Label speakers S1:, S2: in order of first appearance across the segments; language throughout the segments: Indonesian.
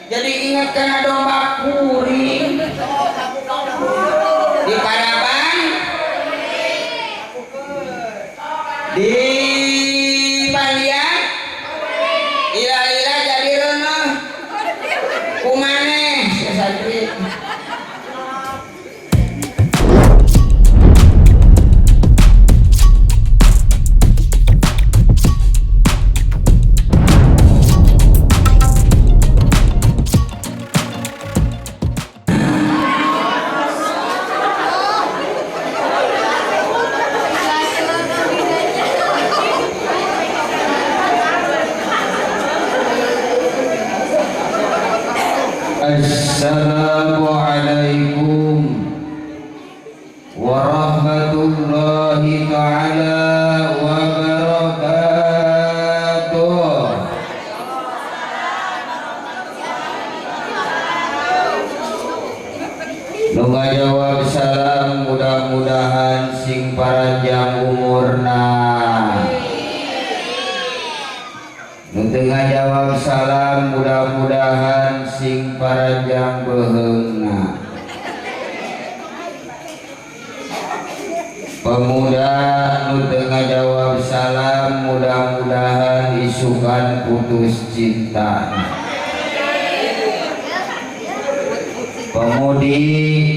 S1: Jadi ingat karena domba kuring di Paraban, di Balian, ila-ila jadi reneh kumaneh sesatri. Assalamualaikum warahmatullahi ta'ala wabarakatuh. Nu ngajawab salam mudah-mudahan sing panjang umurna. Nu teu ngajawab salam mudah-mudahan sing panjang beheungna. Pemuda nu teu ngajawab salam mudah-mudahan isukan putus cinta. Pemudi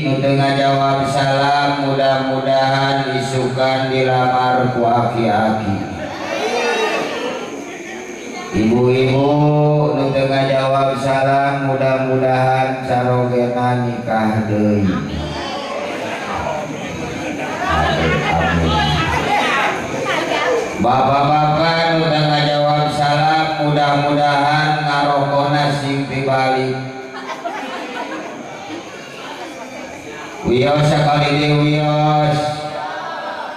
S1: nu teu ngajawab salam mudah-mudahan isukan dilamar ku aki-aki. Ibu-ibu nu teu ngajawab salam mudah-mudahan carogena nikah deui. Bapak-bapak nu teu ngajawab salam mudah-mudahan ngarokona sing tibalik. Wios sakali deui wios.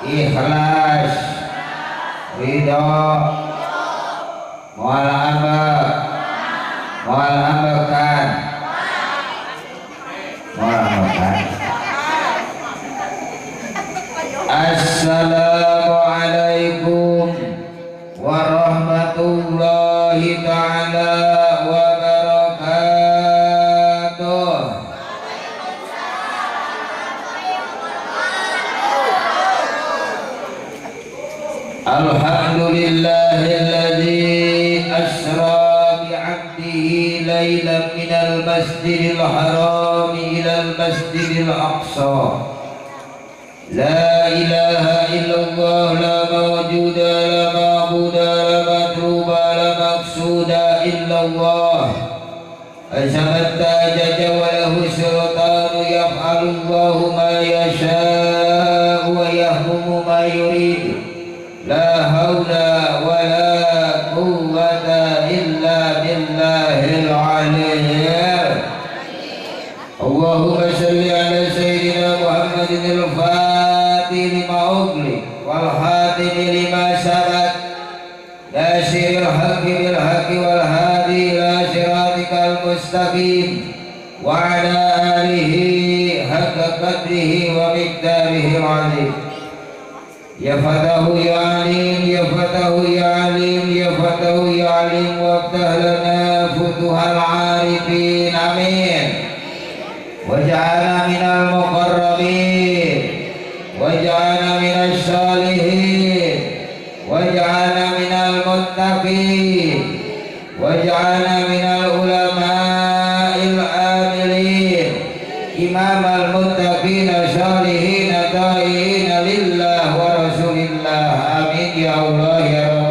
S1: Ikhlas. Ridho. Moal ambek, moal ambekan, moal ambekan. Assalamualaikum warahmatullahi ta'ala wabarakatuh. Alhamdulillahilladzi أسرى بعبده ليلا من المسجد الحرام إلى المسجد الأقصى. لا إله إلا الله لا موجود لا معبود لا مطلوب لا مقصود إلا الله. أثبت جل وله السلطان يفعل الله ما يشاء ويحكم ما يريد. لا حول ولا قوة إلا بالله العلي. اللهم صل على سيدنا محمد الفاتح لما أغلق والخاتم لما سبق ناصر الحق بالحق والهادي إلى صراطك المستقيم وعلى آله حق قدره ومقداره العظيم. يا فتاه يا عليم يا فتاه يا عليم يا فتاه يا عليم وافتح لنا فتوح العارفين آمين. واجعلنا من المقربين واجعلنا من الصالحين واجعلنا من المتقين واجعلنا من العلماء العاملين إمام المتقين صالحين طائعين لله ورسول الله آمين يا الله يا رب.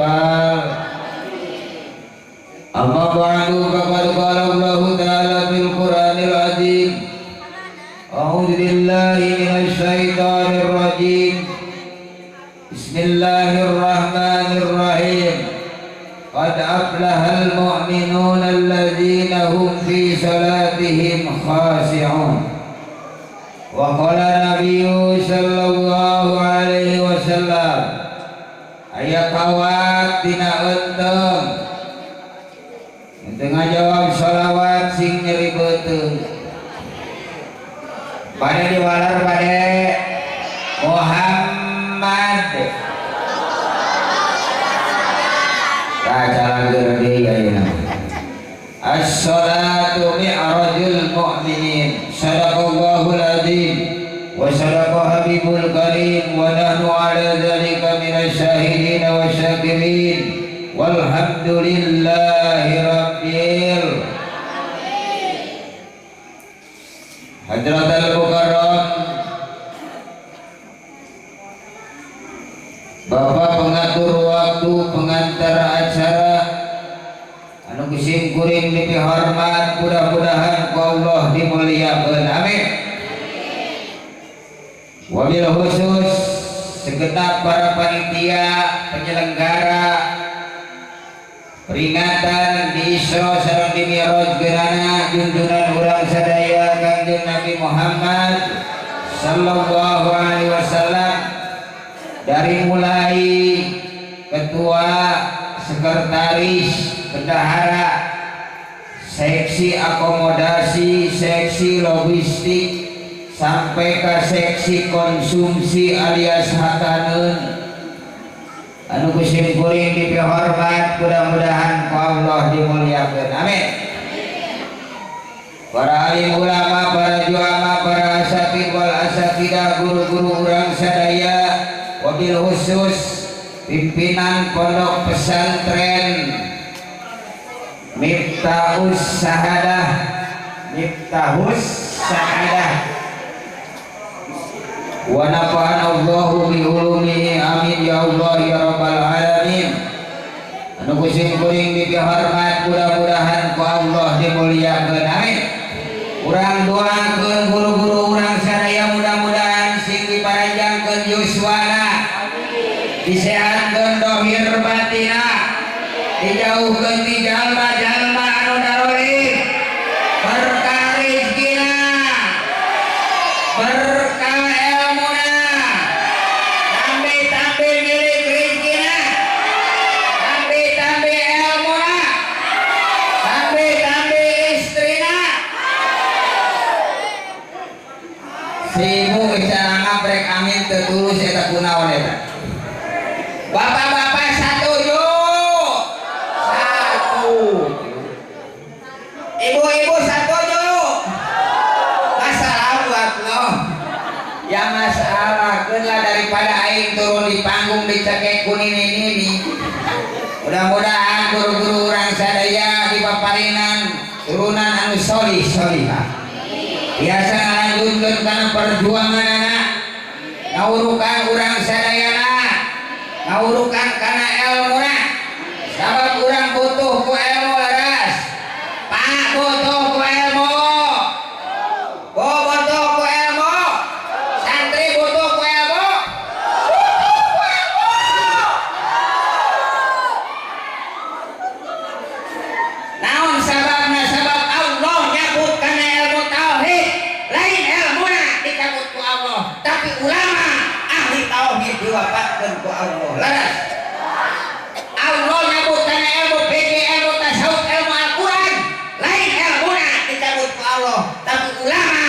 S1: أما بعد فقد قال الله تعالى في القرآن العظيم أعوذ بالله من الشيطان الرجيم بسم الله الرحمن الرحيم. قد أفلح المؤمنون الذين هم في صلاتهم خاشعون. وقال النبي صلى الله عليه وسلم aya kawat tina euteung teu ngajawab shalawat sing nyeri beuteung pada diwalar pada Muhammad ka jalan deui ayeuna. as-salatu mi'rajul mu'minin. Sadaqallahul adzim wa sadaqa habibul karim wa nahnu ala dzalika minasy syahidin wa syakirin walhamdulillahi rabbil Hadratul Mukarram, Bapak pengatur waktu, pengantar acara anu kusim kuring dipihormat, mudah-mudahan ku Allah dimuliakeun, amin. Wabil khusus segenap para panitia penyelenggara peringatan di Isra sareng di Mi'raj geunana junjungan urang sadaya Kangjeng Nabi Muhammad sallallahu alaihi wasallam, dari mulai ketua, sekretaris, bendahara, seksi akomodasi, seksi logistik, sampai ke seksi konsumsi alias hataneun anu kusim kuring dipihormat, mudah-mudahan ku Allah dimuliakeun, amin. Para alim ulama, para juama, para asatid wal asatidah, guru-guru urang sadaya, wabil khusus pimpinan pondok pesantren Miftahus Sahadah, wa nafa'ana Allahu bi ulumihi, amin ya Allah ya rabbal alamin. Anu kusim kuring dipihormat, mudah-mudahan ku Allah dimuliakeun, amin. Urang doakeun guru-guru urang sadaya, mudah-mudahan sing diparanjangkeun yuswana, disehatkeun dohir batina, dijauhkeun ti jalma-jalma anu darolim, berkah rezekina, berkah ilmuna, tambih-tambih milik rezekina, tambih-tambih ilmuna, tambih-tambih istrina. Sibu bicara ngabrek amin tertulus eta kunaon eta. Bapak-bapak satu. Ibu-ibu satu. Masalah buat lo. Ya masalah lah daripada aing turun di panggung dicekek kuning ini. Mudah-mudahan guru-guru urang sadaya dipaparinan turunan anu solih-solihah. Biasa ngalanjutkeun kana perjuangan anak, ngawurukan urang sadayana, ngawurukan kana ilmuna. Sabab urang butuh ku ilmu laras. Pak butuh ku ilmu. Bu butuh ku ilmu. Santri butuh ku ilmu. Butuh ku ilmu. Naon sababna? Sabab Allah nyabut kana ilmu tauhid, lain ilmuna dicabut ku Allah. Tapi ulama ahli tauhid diwafatkeun ku Allah. Laras. Allah nyabut kana ilmu fikih, ilmu tasawuf, ilmu Al-Qur'an, lain ilmuna dicabut ku Allah. Tapi ulama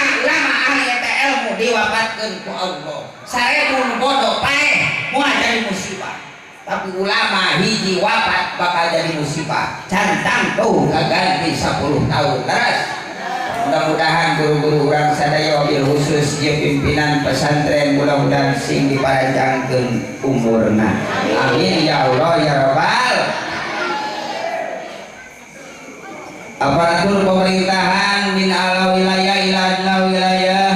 S1: ahli eta ilmu diwafatkeun ku Allah. Sarebu bodoh paeh moal jadi musibah. Tapi ulama hiji wafat bakal jadi musibah. Cantang tuh gaganti 10 tahun. Laras. Mudah-mudahan guru-guru urang sadaya wabil khusus jeung pimpinan pesantren mudah-mudahan sing diparanjangkeun umurna. Amin ya Allah ya rabbal. Aparatur pemerintahan min ala wilayah ila adla wilayah,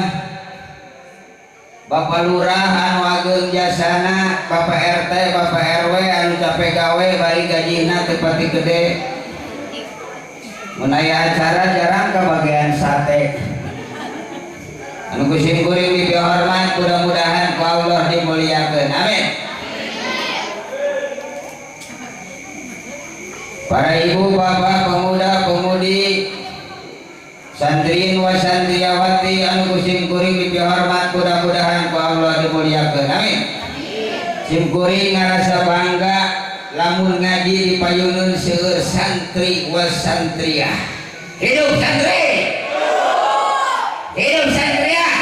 S1: Bapak Lurah anu ageung jasana, Bapak RT, Bapak RW anu capek gawe bari gajina teu pati gede. Mun aya acara jarang kebagian sate. Anu kusim kuring dipihormat, mudah-mudahan ku Allah dimuliakeun, amin. Para ibu, bapak, pemuda, pemudi, santriin wa santriawati anu kusim kuring dipihormat, mudah-mudahan ku Allah dimuliakeun, amin. Sim kuring ngarasa bangga lamun ngaji dipayunun seueur santri wa santriah. Hidup santri, hidup santriah,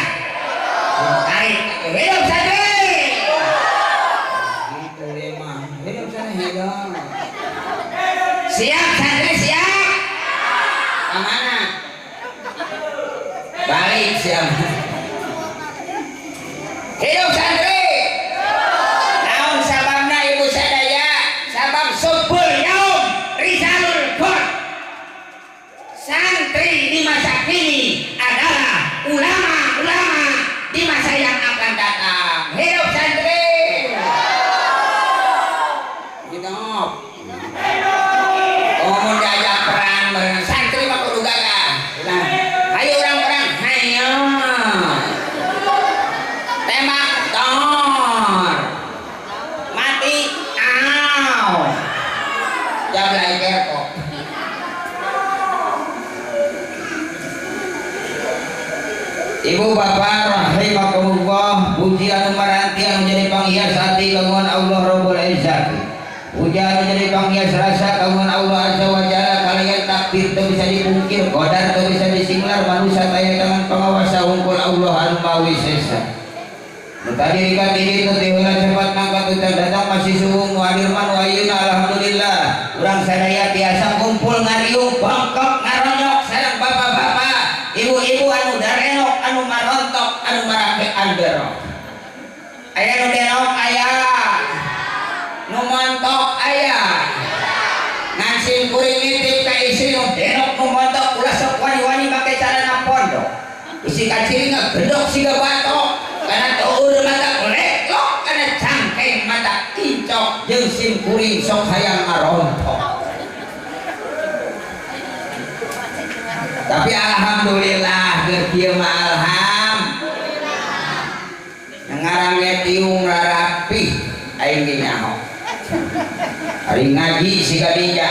S1: hidup santri. Gitu emang, hidup santri hidup. Siap santri siap. mana balik siapa hidup santri naon sababna ibu sadaya sabab subul yaum rizalul qur santri di masa kini adalah ulama-ulama di masa yang akan datang hidup santri hidup mau diajak perang bareng santri mah kudu gagah hayu urang perang hayu tembak tor mati aw jablay kerko Ibu bapak rahimakumullah puji anu maranti anu jadi panghias hati kagungan Allah Rabbul Izzat puji anu jadi panghias rasa kagungan Allah Azza wa Jalla kalian takdir teu bisa dipungkir qadar teu bisa disinglar manusia taya dengan pengawasa hungkul Allah anu mawi sesa tadi rikat ini itu tiwala cepat mangkat utar datang masih suhung wadirman wayuna alhamdulillah urang sadaya biasa kumpul ngariung bangkok ngaronyok sareng bapak-bapak ibu-ibu anu darenok anu marontok anu marake anderok aya nu denok aya nu montok aya ngasih kuring nitip ka istri nu denok nu montok ulah sok wani-wani make carana pondok isi kaciri ngegedok siga batok karena tuur mata leklok karena cangkeng mata incok jeung sim kuring sok hayang ngarontok tapi alhamdulillah keur mah alhamdulillah ngarang tiung rarapi aing ge nyaho hari ngaji siga dija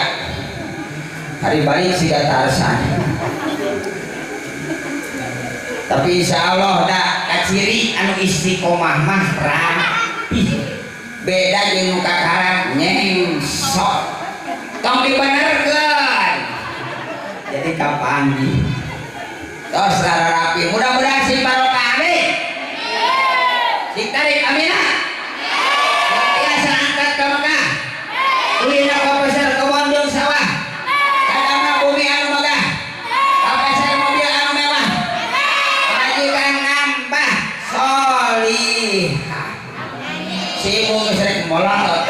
S1: hari balik siga tarsan tapi insyaallah da kaciri anu istiqomah mah rapi beda jeung nu kakarak nyengsot tong dibenerkeun jadi kapan tos rara rapi mudah-mudahan si barokah amin si tarik aminah biasa angkat ke Mekah kulina kapesar ke Bandung sawah kadang bumi anu megah kapesar mobil anu mewah majikan nambah solihah si ibu gesrek molot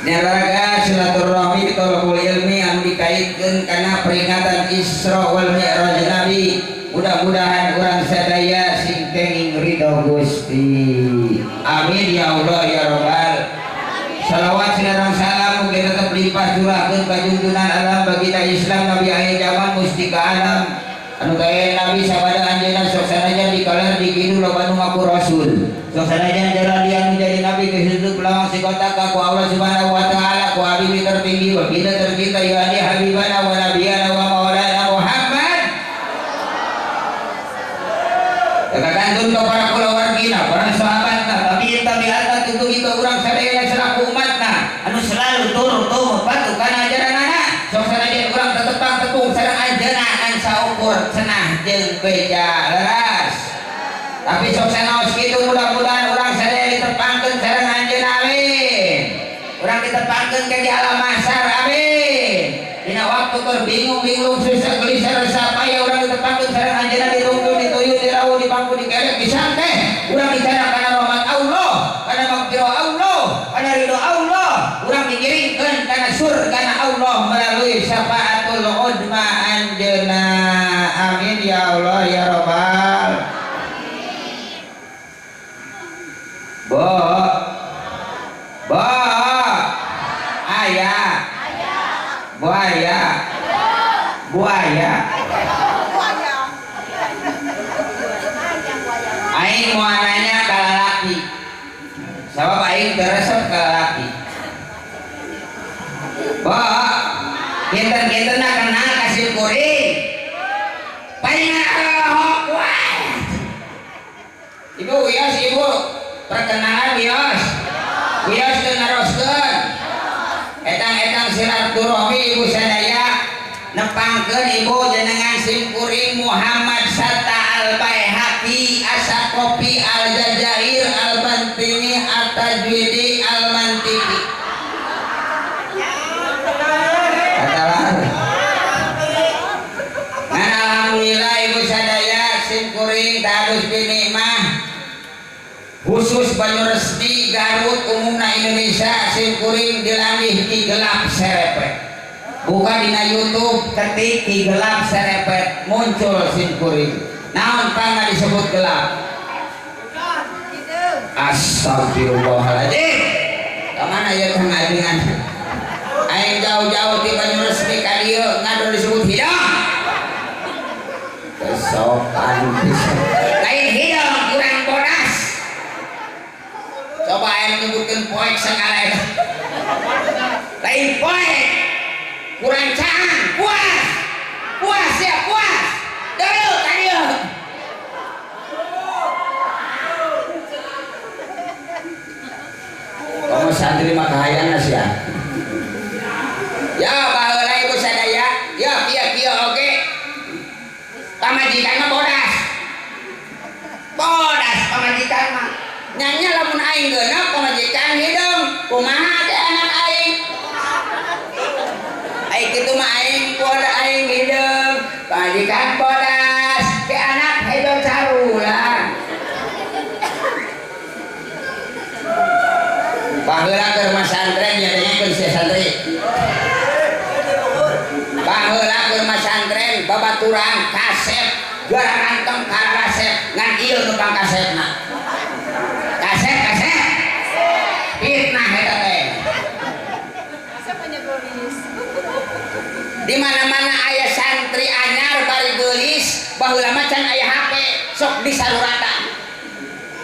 S1: neraga silaturahmi bitolakul ilmi anu dikaitkeun kana peringatan Isra wal Mi'raj Nabi mudah-mudahan urang sadaya sing kenging ridho Gusti amin ya Allah ya Rabbal salawat sinarang salam mugi tetep limpah curahkeun ka junjungan alam baginda Islam Nabi akhir zaman mustika alam anu kaya Nabi sabada anjeunna sok sanajan dikaler dikidul loba nu ngaku rasul sok sanajan jalan dia menjadi Nabi kehidup lawang si kotak ku Allah subhanahu wa ta'ala ku habibi tertinggi wa kita tercinta ya ali habibana wa nabiyana wa maulana Muhammad terkantun ke para kulawargina para sahabatna tabi'at tentu itu urang sadaya selaku umatna anu selalu turut patuh kana ajaranana sok sanajan urang tetepang tetung sareng anjeunna an saukur cenah jeung beja leras tapi sok sanaos kitu mudah-mudahan urang sadaya ditepangkeun sareng anjeunna amin urang ditepangkeun ke di alam mahsyar amin dina waktu keur bingung susah gelisah resah payah urang ditepangkeun sareng anjeunna ditunggu dituyul dirawuh dipangku dikerek disangteh urang bicara kana rahmat Allah kana maghfirah Allah kana ridho Allah urang dikiringkeun kana surga Allah melalui syafaatul udma anjeunna amin ya Allah ya Rabbal buaya aing mau nanya ke lalaki sabab aing teresep ke lalaki kinten kenal kasih kuring palingan kuat ibu wios ibu perkenalan wios teu naroskeun etang silaturahmi ibu sadaya nepangkeun ibu jenengan sim kuring Muhammad Satta Al-Baihaqi As-Saqafi Al-Jazair Al-Bantini At-Tajwidi Al-Mantiki Gugus Banyu Resmi Garut umumna Indonesia simkuring dilalih Ki Gelap Serepet. Buka dina YouTube ketik Ki Gelap Serepet muncul simkuring. Naon pangga disebut gelap? Astagfirullahaladzim. Kemana ya kang ajengan? Aing jauh-jauh di Banyu Resmi ka dieu ngadon disebut hidung. Kesopan pisan. Lain hidung kurang bodas. Coba aing nyebutkeun poek sakala eta. Lain poek. Kurang caan, puas. Puas ya puas. Deu ka dieu. Kamu santri mah kahayana sia. Ya baheula ibu sadaya, ya kieu oge. Pamajikan mah bodas. Bodas pamajikan mah. Nyanyi lamun aing geuneup pamajikan hidung. Kumaha teh anak aing? Aing kitu mah aing bodas aing hidung. Pamajikan bodas, ke anak hidung carulah. Baheula keur mah santren nyadanya keur sia santri. Baheula keur mah santren babaturan kasep geura kantong ka kasep ngan ieu nu pangkasepna. Kasep fitnah eta teh. Di mana-mana aya santri anyar bari geulis baheula mah can aya HP sok disaluratan.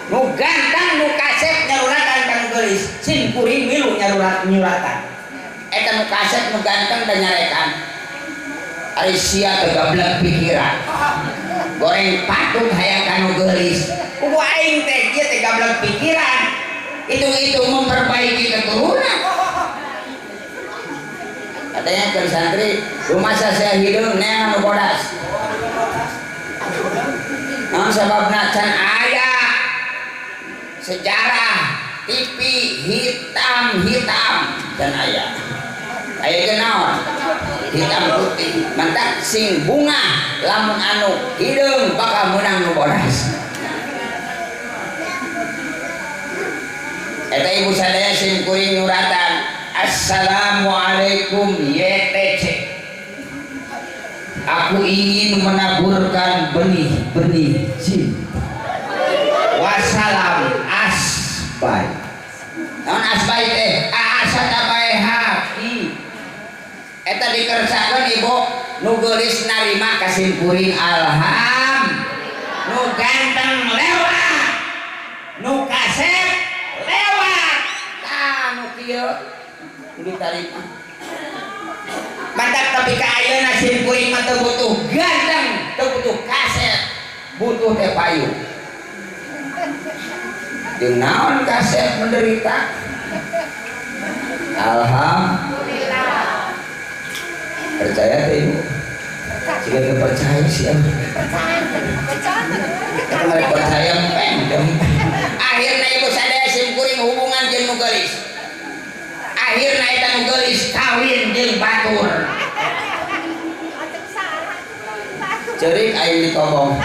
S1: Nu ganteng nu kasep nyaluratan kan geulis sin kuring milu nyaluratan eta nu kasep nu ganteng dan nyarekan ari sia teu gablek pikiran goreng patung hayang kanu geulis kudu aing teh ieu teh gablek pikiran itu memperbaiki keturunan katanya keur santri rumah saya hidung neangan nu bodas naon sababna can aya sejarah TV hitam dan ayah kenaon hitam putih mantak sing bunga lamun anu hidung bakal menang nu bodas eta ibu sadaya sing kuring nyuratan assalamualaikum YTC aku ingin menaburkan benih-benih cinta wassalam asbai naon asbai teh asata bae haki eta dikersakeun ibu nu geulis narima kasimkuring alham nu ganteng lewat nu kasep lewat tah nu kieu ditarima mantap tapi ka ayeuna simkuring mah teu butuh ganteng teu butuh kasep butuh teh payung. Jeung naon kasep menderita. Alhamdulillah. Percaya teh ibu? Jika teu percaya sih am. Percaya. Percaya peng. Akhirna ibu sadaya simkuring hubungan jeung nu geulis. Akhirna eta nu geulis kawin jeung batur. Ceurik aing ditobong.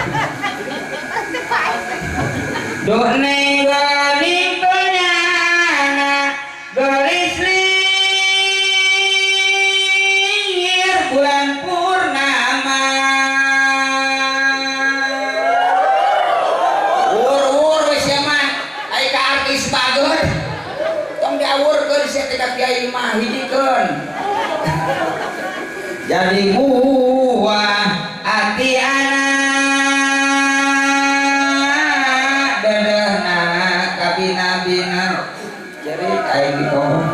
S1: Duh neng galing penyana gelis lingir bulan purnama wur wis mah ai ka artis bageut tong diawurkeun sia teh kiai mah hijikeun jadi buah ati anak aing ditolong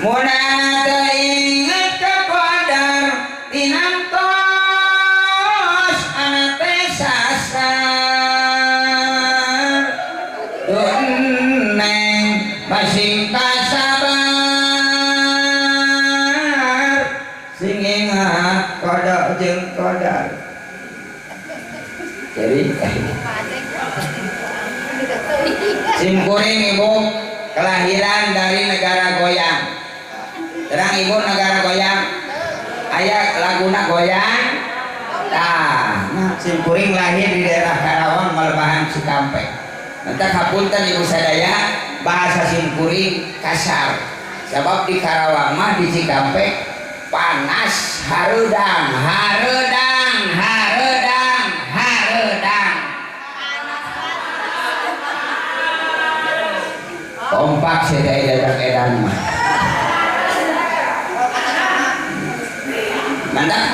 S1: munana teu inget ka qadar tinantos ana teh sasar dun neng masing kasabar sing ingat qada jeung qadar jadi simkuring ibu kelahiran dari negara goyang terang ibu negara goyang aya laguna goyang nah simkuring lahir di daerah Karawang Malebahan Cikampek Nanti hapunten ibu sadaya bahasa simkuring kasar. Sebab di Karawang mah di Cikampek panas hareudang, hareudang, hareudang, hareudang. Kompak sedaya dadak edan mah. Mantap.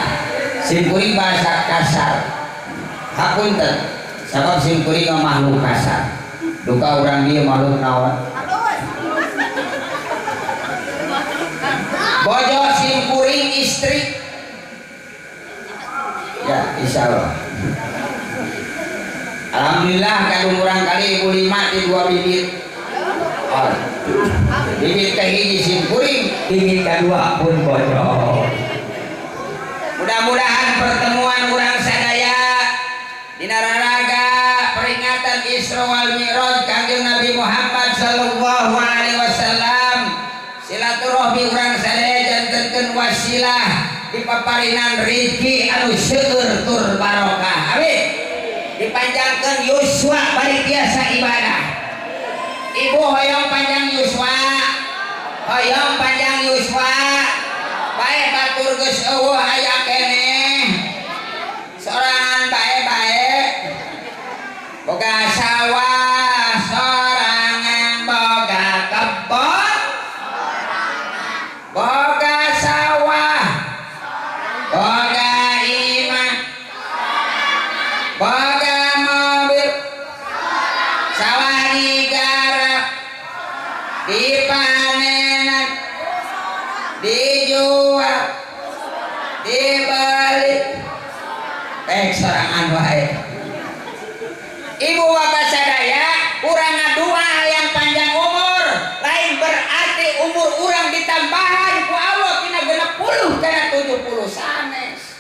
S1: Simkuring bahasa kasar. Hapunten. Sebab simkuring makhluk kasar. Duka orang dia makhluk naon. Bojo simkuring istri. Ya, insya Allah. Alhamdulillah kadung urang kali ibu 5 di 2 bibit. Oh. Bibit kahiji simkuring, bibit kedua pun bojo. Mudah-mudahan pertemuan urang sadaya dina raraga peringatan Isra wal Mi'raj Kanjeng Nabi Muhammad sallallahu alaihi wasallam, silaturahmi urang sadaya jantenkeun wasilah dipaparinan rezeki anu seueur tur barokah. Amin. Dipanjangkeun yuswa bari tiasa ibadah. Ibu hoyong panjang yuswa. Hoyong panjang yuswa. Bae batur geus eueuh aya keneh. Sorangan bae-bae. Boga sawah sorangan, boga kebon boga sawah, boga imah, boga mobil, sawah digarap, dipanenan, dijual, dibeli, sorangan wae. Ibu bapak sadaya urang ngadua yang panjang umur, lain berarti umur urang ditambahan ku Allah tina 60 kana 70 sanes.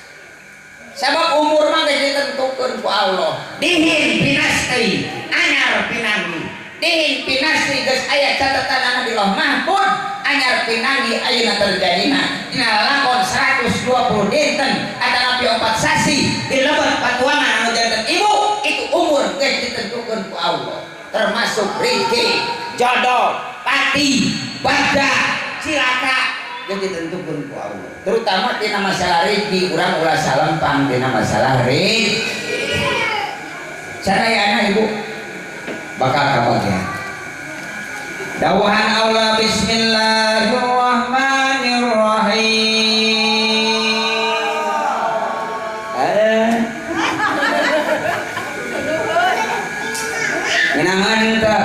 S1: Sabab umur mah geus ditentukeun ku Allah. Dihin pinasti anyar pinanggi. Dihin pinasti geus aya catatanana di Lauh Mahfuz, anyar pinanggi ayeuna terjadina dina lakon 120 dinten atanapi 4 sasi di lebat patuangan anu janten ibu. Itu umur geus ditentukeun ku Allah, termasuk rezeki, jodoh, pati, badak, cilaka geus ditentukeun ku Allah. Terutama dina masalah rezeki urang ulah salempang dina masalah rezeki. Sadayana ibu bakal kabagian. Dawuhan Allah bismillahirrahmanirrahim. Ngenangan teh.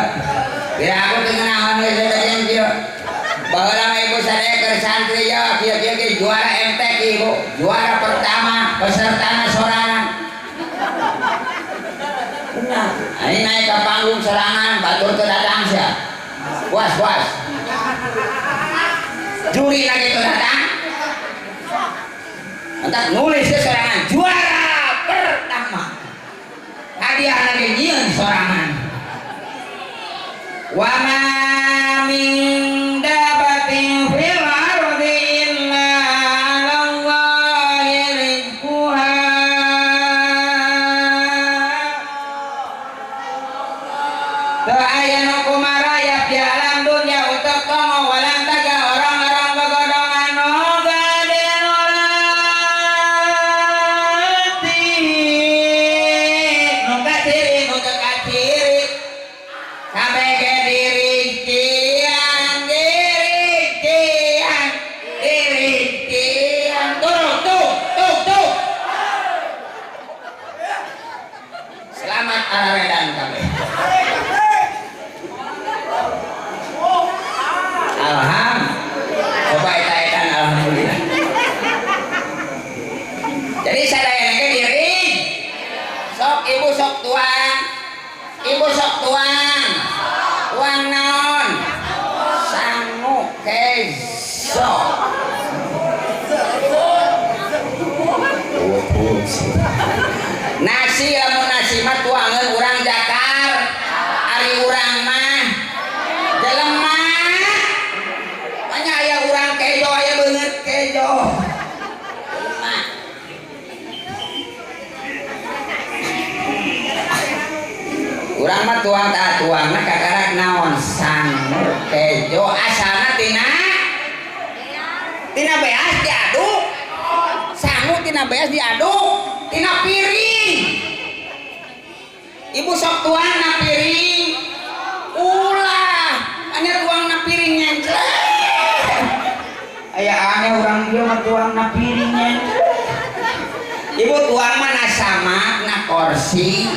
S1: Kira aku teh ngenangan geus teh kieu. Baheula ibu sadaya keur santri ya kieu-kieu ge juara MTQ ibu. Juara pertama pesertana sorangan. Benar. Ini naik ke panggung sorangan batur teu datang sia. Puas. Juri lagi teu datang. Entar nulis ke sorangan juara pertama. Hadiah lagi nyieun sorangan. Wa ma min dabatin fil ardi illa 'ala Allahi rizquha. Teu aya nu kumarayap di alam dunya utek tongo walang taga orang-orang begodongan nu gade nolati nu kaciri nu teu kaciri kabeh ge dirikian tuh selamat araredan kabeh. Alhamdulillah. Jadi sadaya ge diri. Sok ibu sok tuang. Ibu sok tuang. Tuang naon? Sangu keso. Nasi lamun nasi mah tuangeun urang jakar. Ari urang mah jelema. Banyak aya urang kejo aya beungeut kejo. Jelema. Urang mah mah tuangna kakarak naon sangu kejo asalna tina beas diaduk sangu tina beas diaduk tina piring ibu sok tuang na piring ulah hanya tuang na piring nyenclek aya aneh orang dia mah tuang na piring nyenclek ibu tuang mah na samak na kursi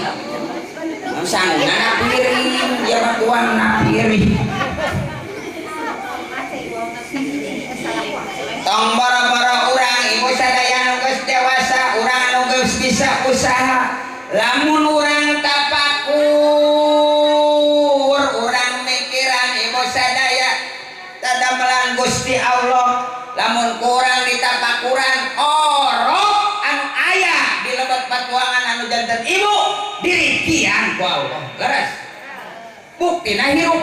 S1: sangguna na piring dia mah tuang na piring tong boro-boro urang ibu sadaya nu geus dewasa urang anu geus bisa usaha lamun urang tapakur urang mikiran ibu sadaya tadamelan Gusti Allah lamun kurang ditapakuran orok anu aya di lebet patuangan anu janten ibu dirikian ku Allah leres buktina hirup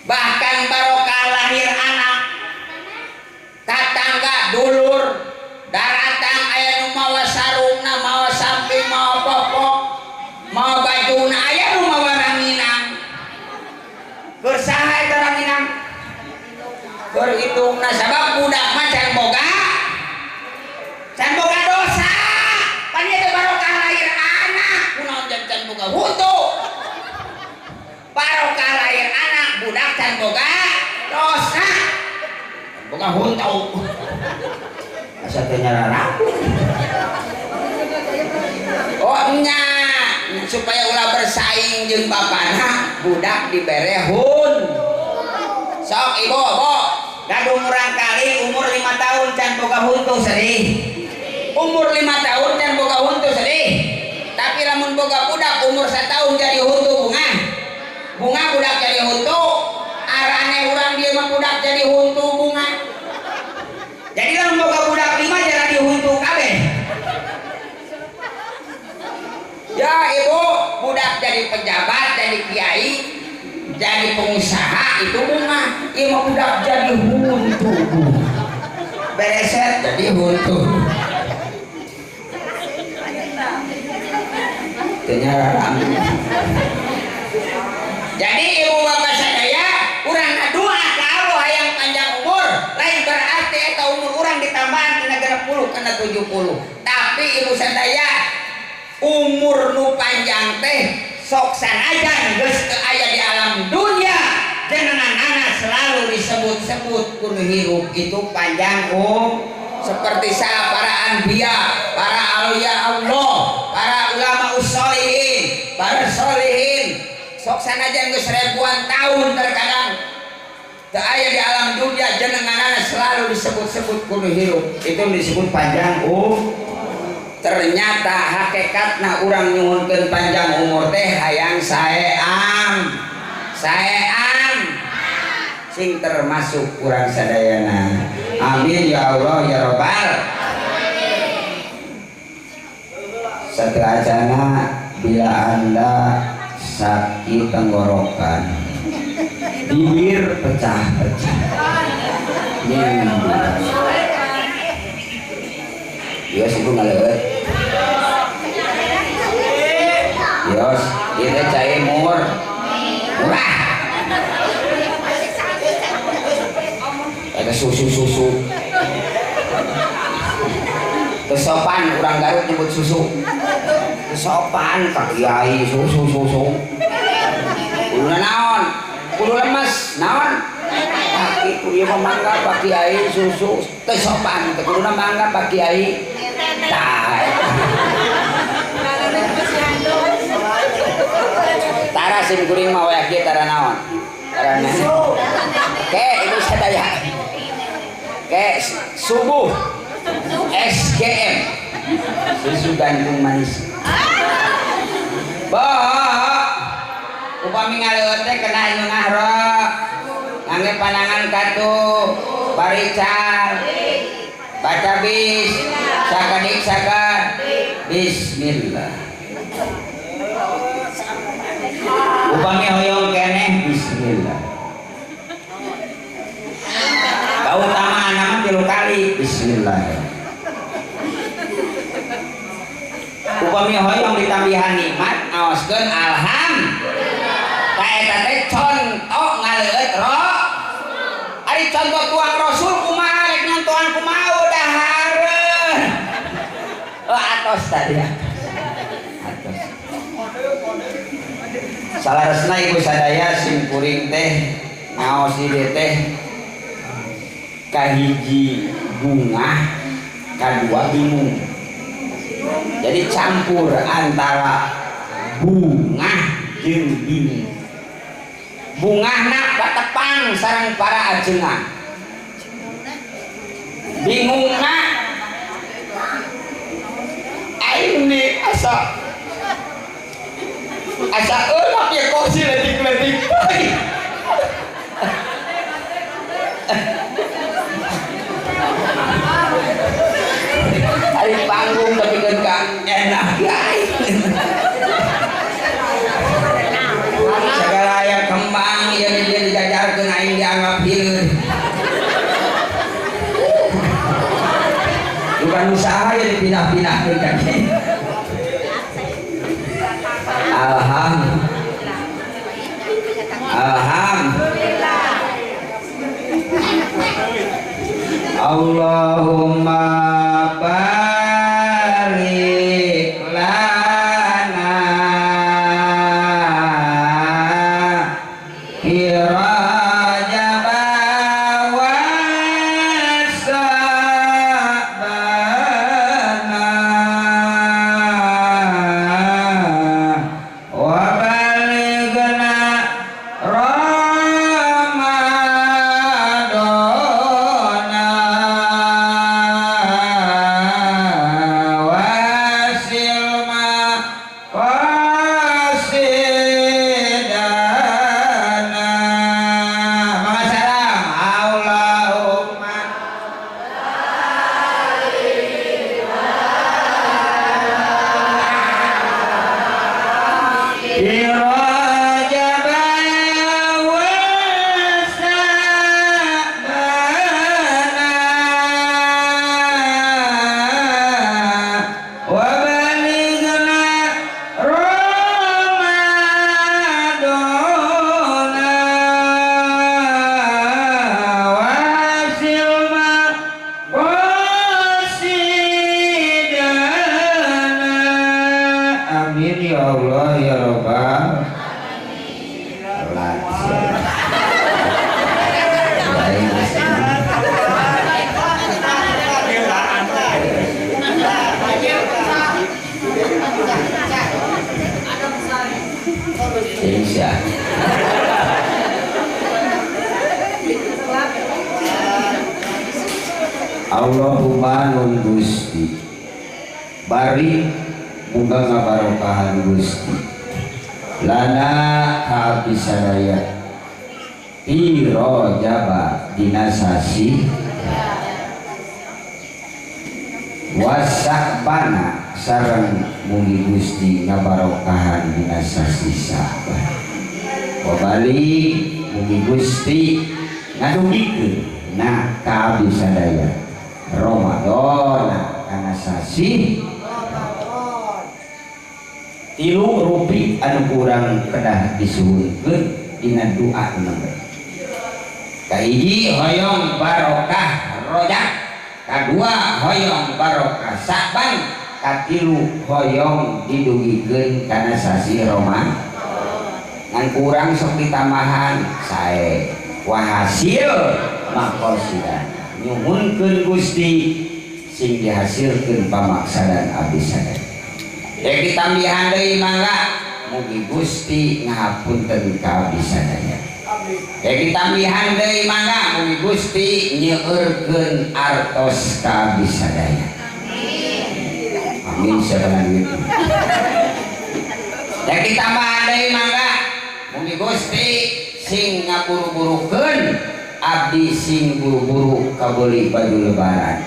S1: bahkan barokah lahir anak tatangga dulur daratang aya nu mawa sarungna mawa samping mawa popok mawa bajuna aya nu mawa ranginang keur saha eta ranginang keur hitungna sabab budak mah can boga dosa pan ieu barokah lahir anak kunaon can boga huntu barokah lahir anak budak can boga dosa boga huntu asa teh nyararang oh nya supaya ulah bersaing jeung bapana budak dibere hun sok ibu gadung urang kali umur 5 tahun can boga huntu sedih umur 5 tahun can boga huntu sedih tapi lamun boga budak umur 1 tahun jadi huntu bunga budak jadi huntu arane urang dia mah budak jadi huntu bunga jadi lamun boga budak 5 jadi huntu kabeh ya ibu budak jadi pejabat jadi kiai jadi pengusaha itu bunga ieu mah budak jadi huntu bereset jadi huntu kenyaraan jadi ibu bapak sadaya urang ngadua ka Allah hayang panjang umur lain berarti eta umur urang ditambahan tina 60 kana 70 tapi ibu sadaya umur nu panjang teh sok sanajan geus teu aya di alam dunia jenenganana selalu disebut-sebut kun hirup itu panjang seperti para anbiya para auliya Allah para ulama usholihin para sholihin sok sanajan geus ribuan tahun terkadang teu aya di alam dunia jenenganana selalu disebut-sebut kun hirup itu disebut panjang ternyata hakikatna urang nyuhunkeun panjang umur teh hayang saeam sing termasuk urang sadayana amin ya Allah ya Rabbal sadrajana bila anda sakit tenggorokan bibir pecah-pecah Yos itu ngalewet Yos itu cai murah ada susu kesopan orang Garut nyebut susu kesopan Pak Kiai susu kudu naon kudu lemes naon itu ieu mangga Pak Kiai susu teu sopan teu kuduna mangga Pak Kiai tara sim kuring mah we kieu tara naon tara ke ibu sadaya ke subuh SGM susu gandum manis upami ngaleueut teh kena anu ngahrok ngangge panangan katu barical baca bis sakadik sakad bismillah upami hoyong keneh bismillah kautamaan nama 3 kali bismillah upami hoyong ditambihan nikmat aos ngaoskeun alhamdulillah. Ka eta teh contoh ngaleueut ari contoh tuang rasul kumaha rek nyontohan kumaha udah hareuh. Atos tadi ya. Atos. Salaresna ibu sadaya sing kuring teh ngaos ieu teh kahiji bunga, kadua bingung. Jadi campur antara bunga jeung bingung. Bungahna patepang sareng para ajengan. Bingungna aing nih asa eulap ya kursi letik-letik. Ari panggung tapi kan enak guys. Segala yang kembang ya dia dijajarkeun aing dianggap hileud. Bukan usaha ya dipindah-pindahkeun kan. Alhamdulillah. Allahumma barik lana fi Rajab wa Sa'ban wa balighna Allahumma nun Gusti bari muga ngabarokahan Gusti lana ka abdi sadaya fi Rajab dina sasi wa Sa'ban sareng mugi Gusti ngabarokahan dina sasi Sa'ban wa bali mugi Gusti ngadugikeun na ka abdi sadaya Ramadan kana sasi tilu rupi anu kurang kedah disuhunkeun dina doa namanya. Kahiji hoyong barokah Rajab, kadua hoyong barokah Sa'ban, katilu hoyong didugikeun kana sasi Ramadan. Ngan kurang sok ditambahan sae wahasil maqasidan. Nyuhunkeun Gusti sing dihasilkeun pamaksadan abdi sadaya. Dek ditambihan deui mangga mugi Gusti ngahapunten ka abdi sadaya. Dek ditambihan deui mangga mugi Gusti nyeueurkeun artos ka abdi sadaya. Amin sabaran gitu. Dek ditambahan deui mangga mugi Gusti sing ngaburu-burukeun abdi sing buru-buru kabeli baju lebaran.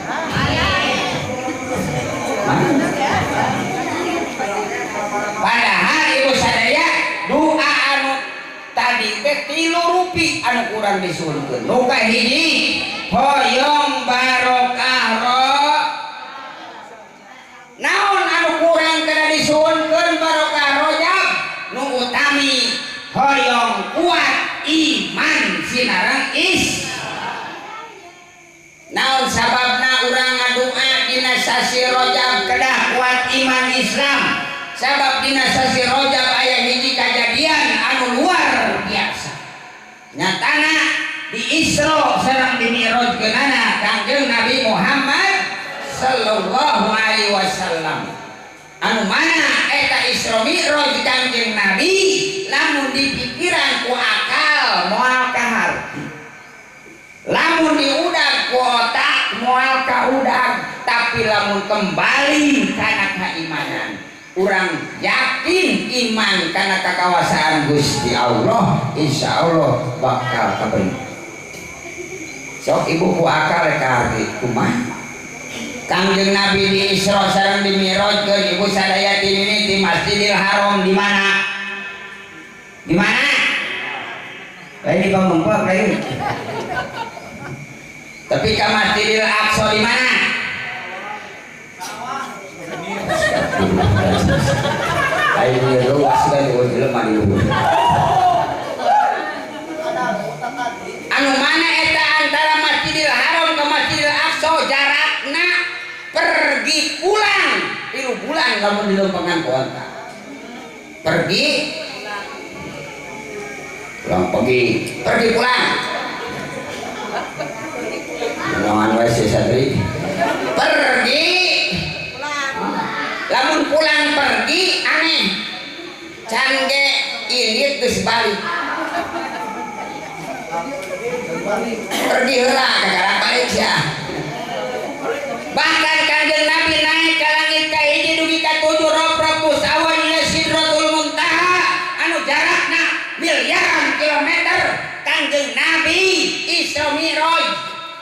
S1: Padahal ibu sadaya doa anu tadi teh 3 rupi anu kurang disuhunkeun. Nu kahiji hoyong barokah naon anu kurang kada disuhunkeun barokah Rajab sasi Rajab kedah kuat iman Islam sabab dina sasi Rajab aya hiji kajadian anu luar biasa nyatana di Isra sareng di Mi'rajkeunana Kangjeng Nabi Muhammad sallallahu alaihi wasallam anu mana eta Isra Mi'raj Kangjeng Nabi lamun dipikiran ku akal moal kaharti lamun diudag ku otak moal kaudag tapi lamun kembali kana keimanan urang yakin iman kana kakawasaan Gusti Allah insyaallah bakal kabeh sok ibu ku akal rek arti kumaha Kangjeng Nabi di Isra sareng di Mi'raj ke ibu sadaya ini di Masjidil Haram di mana? Di mana? Ini pemengkok lain. Tapi ke Masjidil Aqsa di mana? Ayo luas kan dulu mah dulu. Anu mana eta antara Masjidil Haram ke Masjidil Aqsa jarakna pergi pulang 3 bulan lamun dilompangan ku onta. Pergi pulang pergi pulang. Lawan wae si Satri. Pergi lamun pulang pergi aneh. Can ge ilit geus balik. Pergi heula kagara balik sia. Bahkan Kanjeng Nabi naik ke langit ka hiji dugi ka 7 rob-rob musawan ila Sidratul Muntaha anu jarakna miliaran kilometer. Kanjeng Nabi Isra Mi'raj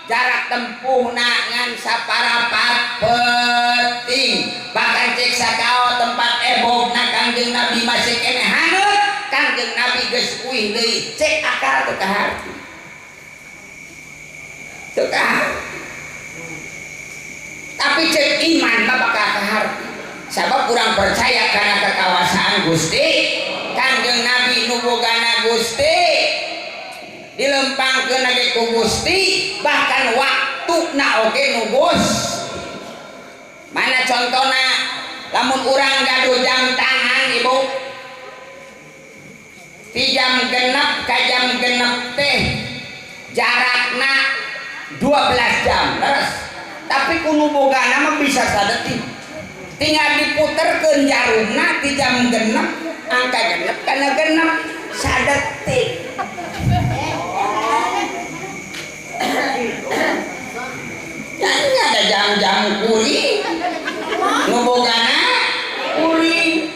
S1: jarak tempuhna ngan saparapat penting bahkan cek sakao tempat ebogna Kanjeng Nabi masih keneh haneut Kanjeng Nabi geus uih deui cek akal teu kaharti teu kaharti tapi cek iman mah bakal kaharti sabab kurang percaya karena kekawasaan Gusti Kanjeng Nabi nu bogana Gusti dilempangkeun lagi ku Gusti bahkan waktuna oge nu mana contohna lamun urang gaduh jam tangan ibu ti jam genep ka jam genep teh jarakna 12 jam leres tapi kuno bogana mah bisa sadetik tinggal diputerkeun jarumna ti jam genep angka genep kana genep sadetik Nyanyi ada jam-jam kuri ngobogana kuri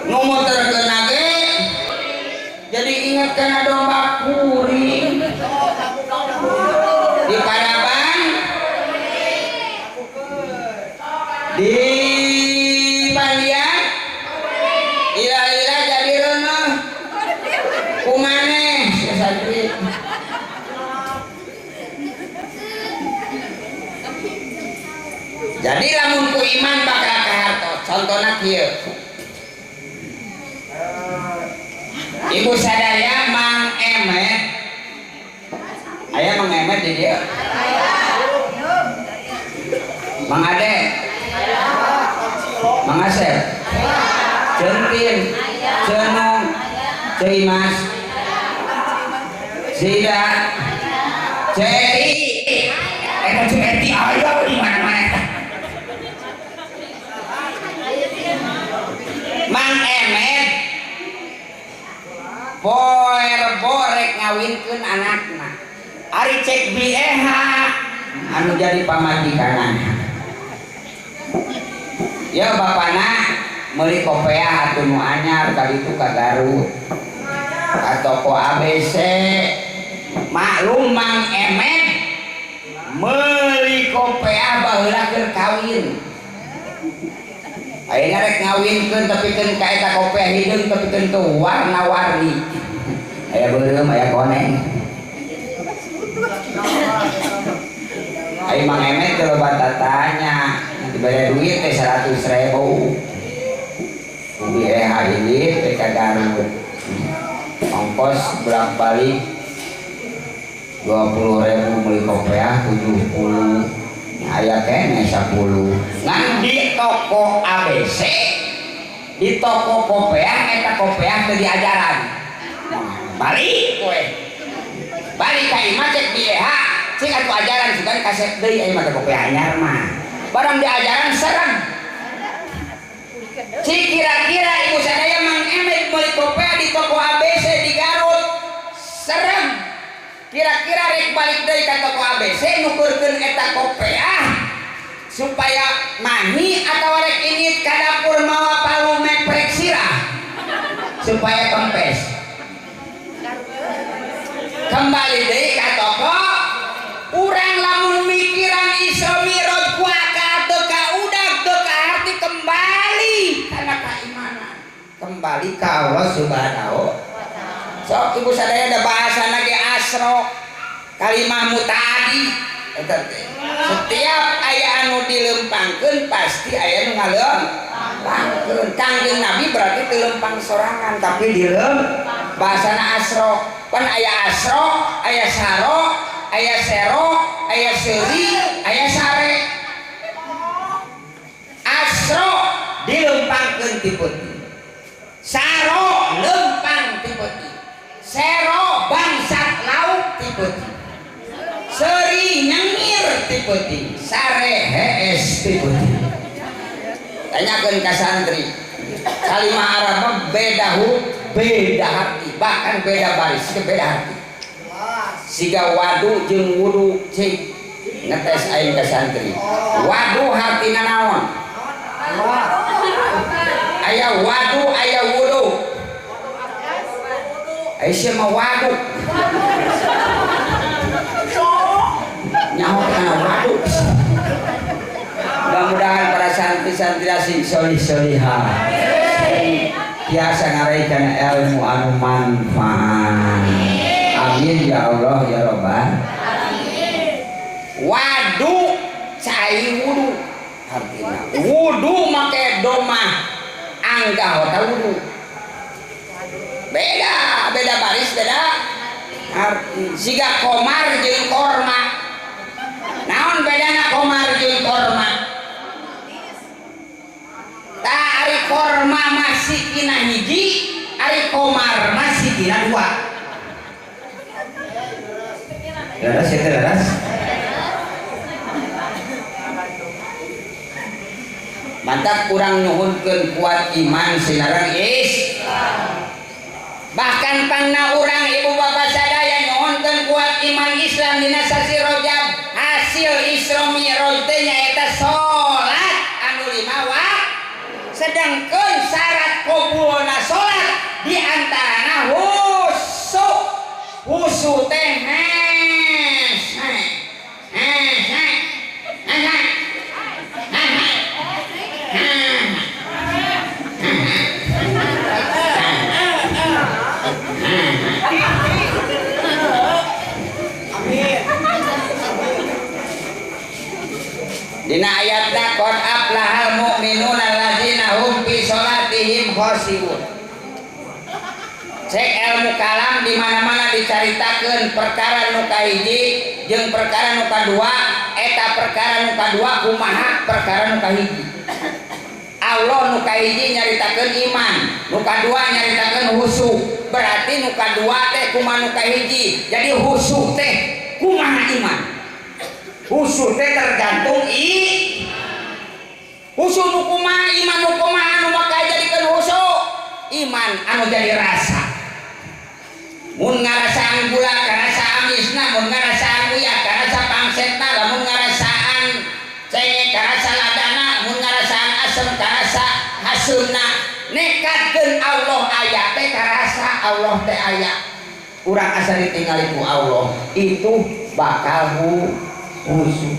S1: ngomoterkeun ge jadi ingat kana domba kuri di Padaban di Pandian ila-ila jadi reuneuh kumaneh Satri jadi lamun ku iman bakal kaharto contohna kieu ibu sadaya Mang Emet aya Mang Emet di dieu Mang Ade Mang Asep Centin Cenung Ceimas Sida Ceti eta Ceti aya di mana-mana Mang Emet poe rek ngawinkeun anakna ari cek BEH anu jadi pamajikanana ya bapana meuli kopea atuh nu anyar kali itu ka Garut ka toko ABC maklum Mang Emet meuli kopea baheula keur kawin ayeuna rek ngawinkeun tapi keun ka eta kopea hideung tapi keun teu warna-warni aya beureum aya koneng aya Mang Emet teu loba tatanya nanti bade duit teh 100.000 ubi ilit teh ka Garut ongkos bolak balik 20.000 meuli kopea 70 aya kene 10 ngan di toko ABC di toko kopeah eta kopeah teu diajaran balik kowe balik ka imah cek di EH cek atuh ajaran sugan kaset deui aya mah kopeah anyar mah barang diajaran serem cik kira-kira ibu sadaya Mang Emet beli kopeah di toko ABC di Garut serem kira-kira rek balik deui ka toko ABC nukurkeun eta kopeah supaya mani atau rek ini ka dapur mawa palu meprek sirah supaya kempes kembali deui ka toko urang lamun mikiran Isra Mi'raj ku akal teu ka udag teu ka harti kembali kana keimanan kembali ka Allah Subhanahu sok ibu sadaya ada bahasa lagi asro kalimah mutadi setiap aya anu dilempangkeun pasti aya nu ngalempangkeun Kangjeng Nabi berarti dilempang sorangan tapi bahasana asro pan aya asro aya saro aya sero aya seuri aya sare asro dilempangkeun ti peuting saro lempang ti peuting sero bangsat lauk ti peuting seri nyengir ti peuting sare hees ti peuting tanyakeun ka santri kalimah Arab beda beda arti bahkan beda baris beda arti siga wadu jeung wudu cik ngetes aing ka santri wadu hartina naon aya wadu aya wudu Aisyah mah waduk nyawa kana waduk mudah-mudahan para santri-santri asing solih-solihah biasa ngaraikan ilmu anu manfaat amin ya Allah ya Rabbal waduk cai wudu artinya wudu make domah anggah wata wudu beda baris beda arti siga komar jeung korma naon bedana komar jeung korma ta ari korma masih kina hiji ari komar masih kina dua leres ya leres mantap kurang nyuhunkeun kuat iman sinaran Islam bahkan pangna urang ibu bapak sadaya nyuhunkeun kuat iman Islam dina sasi Rajab hasil Isra Mi'raj teh nyaeta salat anu 5 waktu sedangkeun syarat qabulna salat di antarana husu teh dina ayatna qad aflahal mu'minuna alladzina hum fi sholatihim khashi'un cek ilmu kalam di mana-mana dicaritakeun perkara nu kahiji jeung perkara nu kadua eta perkara nu kadua kumaha perkara nu kahiji Allah nu kahiji nyaritakeun iman nu kadua nyaritakeun husuk berarti nu kadua teh kumaha nu kahiji jadi husuk teh kumaha iman husuk teh tergantung husuk nu kumaha iman nu kumaha anu bakal jadikeun husuk iman anu jadi rasa mun ngarasaan gula karasa amisna mun ngarasaan uyak karasa pangsetna lamun ngarasaan cengek karasa ladana mun ngarasaan asem karasa hasunna nekatkeun Allah aya teh karasa Allah teh aya urang asa ditinggali ku Allah itu bakal husuk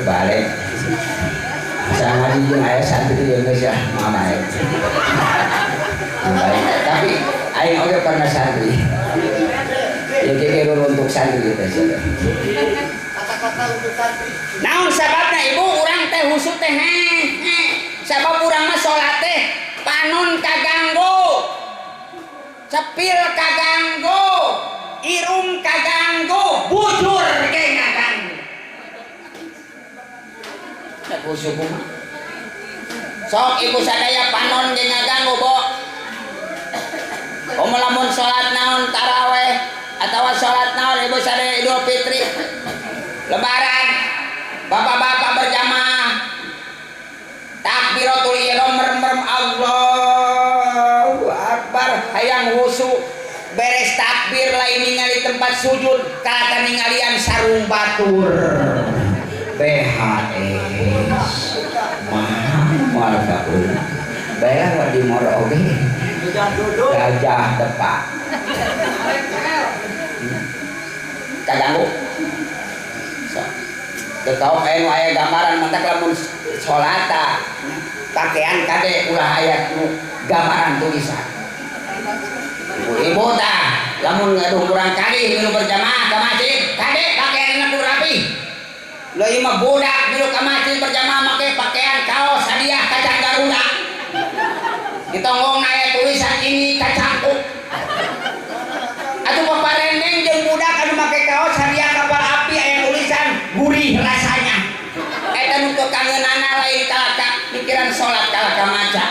S1: balik sama jeung aya santri di Indonesia mana ya tapi aing oge pernah santri ya kira untuk santri teh kata-kata untuk santri naon sababna ibu urang teh husuk teh sabab cepil kaganggu, irung kaganggu, bujur ge ngaganggu. Tak kusuk mah. Sok ibu sadaya panon ge ngaganggu, Bo. Komo lamun salat naon taraweh atawa salat naon ibu sadaya Idul Fitri. Lebaran bapak-bapak berjamaah takbiratul ihram merem Allahu Akbar hayang wusu beres takbir lain ningali tempat sujud kalatan ningalian sarung batur BHS mahal kaul bayar di moro oge gajah tepak kaganggu Ketau kain waya gambaran mantak lamun sholata pakaian kade ulah ayat gambaran tulisan ibu tah lamun ngaduh kurang kali milu berjamaah ke masjid kade pakaian kudu rapi lo ieu mah budak milu ke masjid berjamaah make pakaian kaos hadiah kacang garuda ditonggong aya tulisan ini kacangku atuh paparendeng jeung budak anu make kaos hadiah kapal api aya tulisan gurih rasanya eta nuntut kangeunana lain kalaka pikiran salat kalaka maca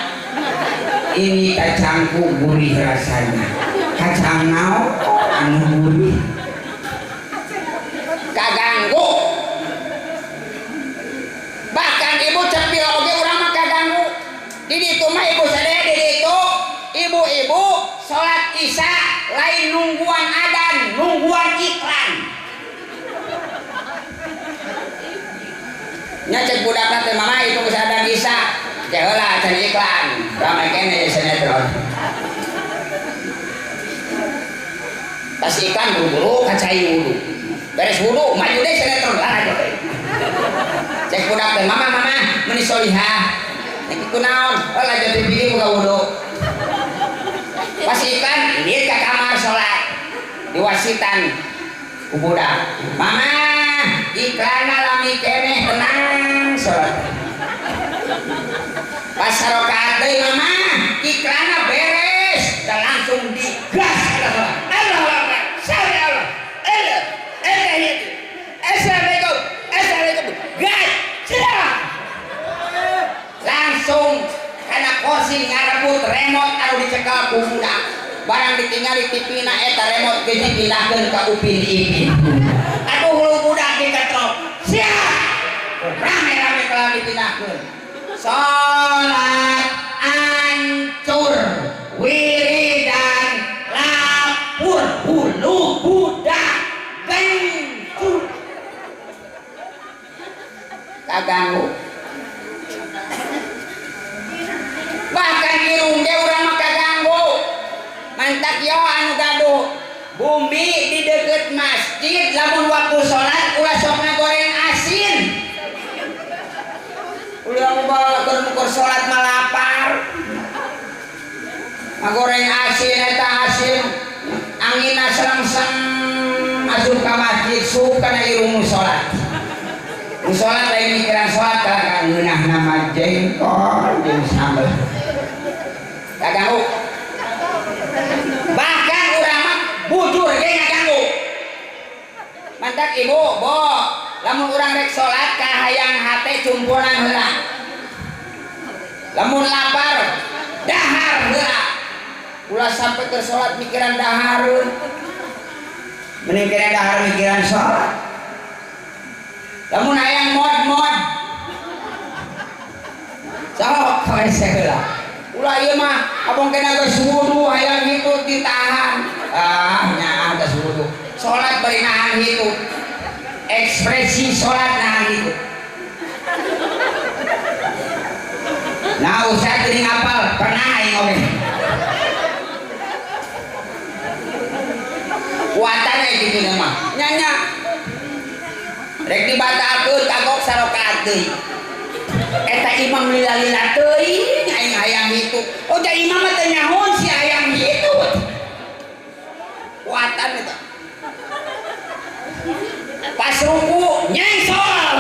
S1: ini kacangku gurih rasanya kacang naon anu gurih kaganggu bahkan ibu cepil oge urang mah kaganggu di ditu mah ibu sadaya di ditu ibu-ibu salat isya lain nungguan adan nungguan iklan nyacek budak teh mama itu geus adan isya teh heula can iklan ramai kene sinetron pas iklan buru-buru kacai wudu beres wudu maju deh sinetron lah aja cek budak teh mama meuni solihah nek kunaon heula jadi bikin buka wudu pas iklan ini ke kamar sholat diwasitan ku budak mama iklan alami keneh tenang sholat pas sarokaat deui mama iklan beres dan langsung digas Allah Allah assalamualaikum gas langsung karena kursi ngarebut remote anu dicekal ku budak barang ditinggali tipina eta remote ge dipindahkeun ka upin ipin aduh hulu budak diketrok siap rame-rame kalau dipindahkeun salat ancur wiridan lapur hulu budak gencur kaganggu bahkan irung dia urang mah kaganggu mantak yo anu gaduh bumi di deket masjid lamun waktu sholat ulah sok ngagoreng asin ulah bawa keur sholat mah lapar ngagoreng asin eta asin angina serengseng asup ka masjid sup kana irung sholat sholat lain mikiran sholat kalak ngeunah nama jengkol jeung sambel kaganggu bahkan urang mah bujur ge ngaganggu mantak ibu bo lamun urang rek sholat kahayang hate cumpunan heula lamun lapar dahar heula ulah sampai ke sholat mikiran dahareun mending kena dahar mikiran sholat lamun hayang mod sok ka WC heula ulah ieu mah abang kena geus wudu hayang hitu ditahan nyaah geus wudu salat bari nahan hitu ekspresi salat nahan hitu nah usah geuning apal pernah aing oge kuatan kitu mah nya rek dibatalkeun kagok sarokaat deui eta imam lila-lila teuing aing hayang hitu oh ja imam teh nyahoon si hayang hitu kuatan eta pas ruku nyengsol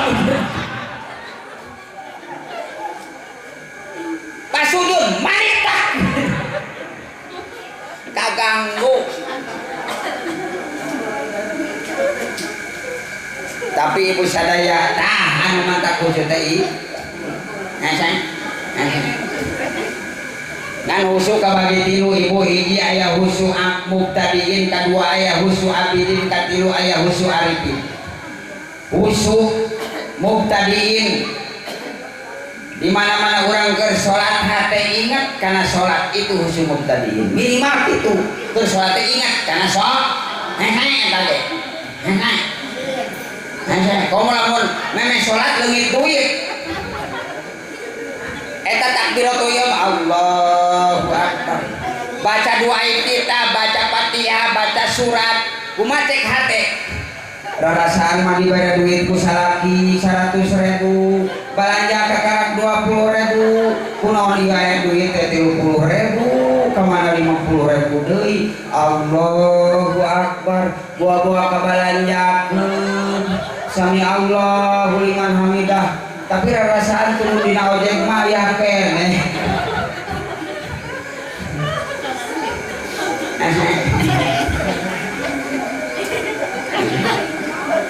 S1: pas sujud maritak kaganggu ibu sadaya tah anu mantap wujud teh ngan husu kabagi tilu ibu hiji aya husu mubtadiin kadua aya husu abidin katilu aya husu arifin. Husu mubtadiin di mana-mana orang keur salat hate ingat karena salat itu husu mubtadiin minimal itu keur salat ingat karena salat tadi komo lamun memeh salat leungit duit eta takbiratul ihram Allahu akbar baca doa iftitah baca Fatihah baca surat kumaha cek hate rarasaan mah dibayar duit ku salaki 100.000 belanja kakarak 20.000 kunaon dibayar duit teh 30.000 kamana 50.000 deui Allahu akbar buah-buah kabalanjakeun sami Allahu liman hamidah tapi rarasaan turun dina ojek mah ya keneh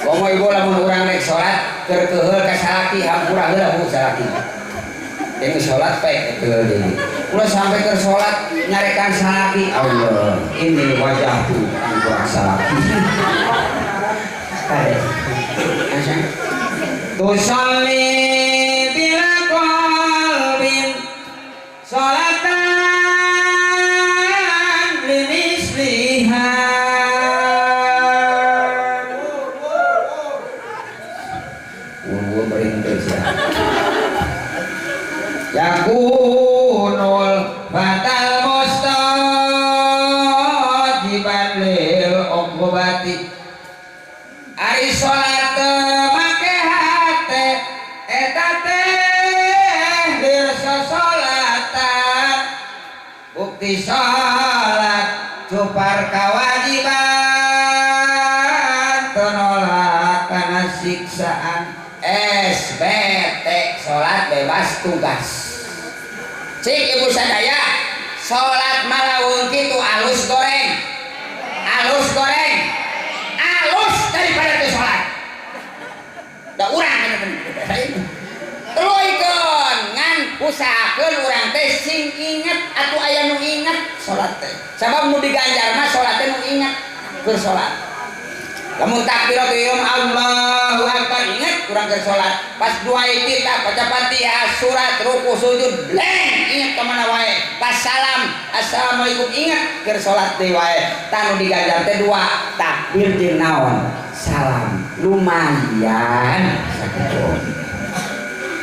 S1: komo ibu lamun urang rek salat keur keheul ka salaki hampura heula bu salaki jeung salat pe keheul deui ulah sampai keur salat nyarekan salaki Allah ini wajahku kurang salaki kade asa tusalli bila qalbin salatan limisliha yakunul batal mustajiban lil uqubati ari salat make hate eta teh dirsasolatan bukti salat cupar kawajiban penolak kana siksaan SBT salat bebas tugas cik ibu sadaya salat malaweung kitu alus goreng alus daripada teu salat da urang bener-bener tuluikeun ngan usahakeun urang teh sing inget atuh aya nu inget salat teh sabab nu diganjar mah salat teh nu inget keur salat lamun takbiratul ihram Allahu akbar inget kurang keur salat pas doa iftitah baca Fatihah surat ruku sujud bleng inget ka mana wae pas salam assalamualaikum inget keur salat deui wae tanu diganjar teh dua takbir jeung naon salam lumayan sakitu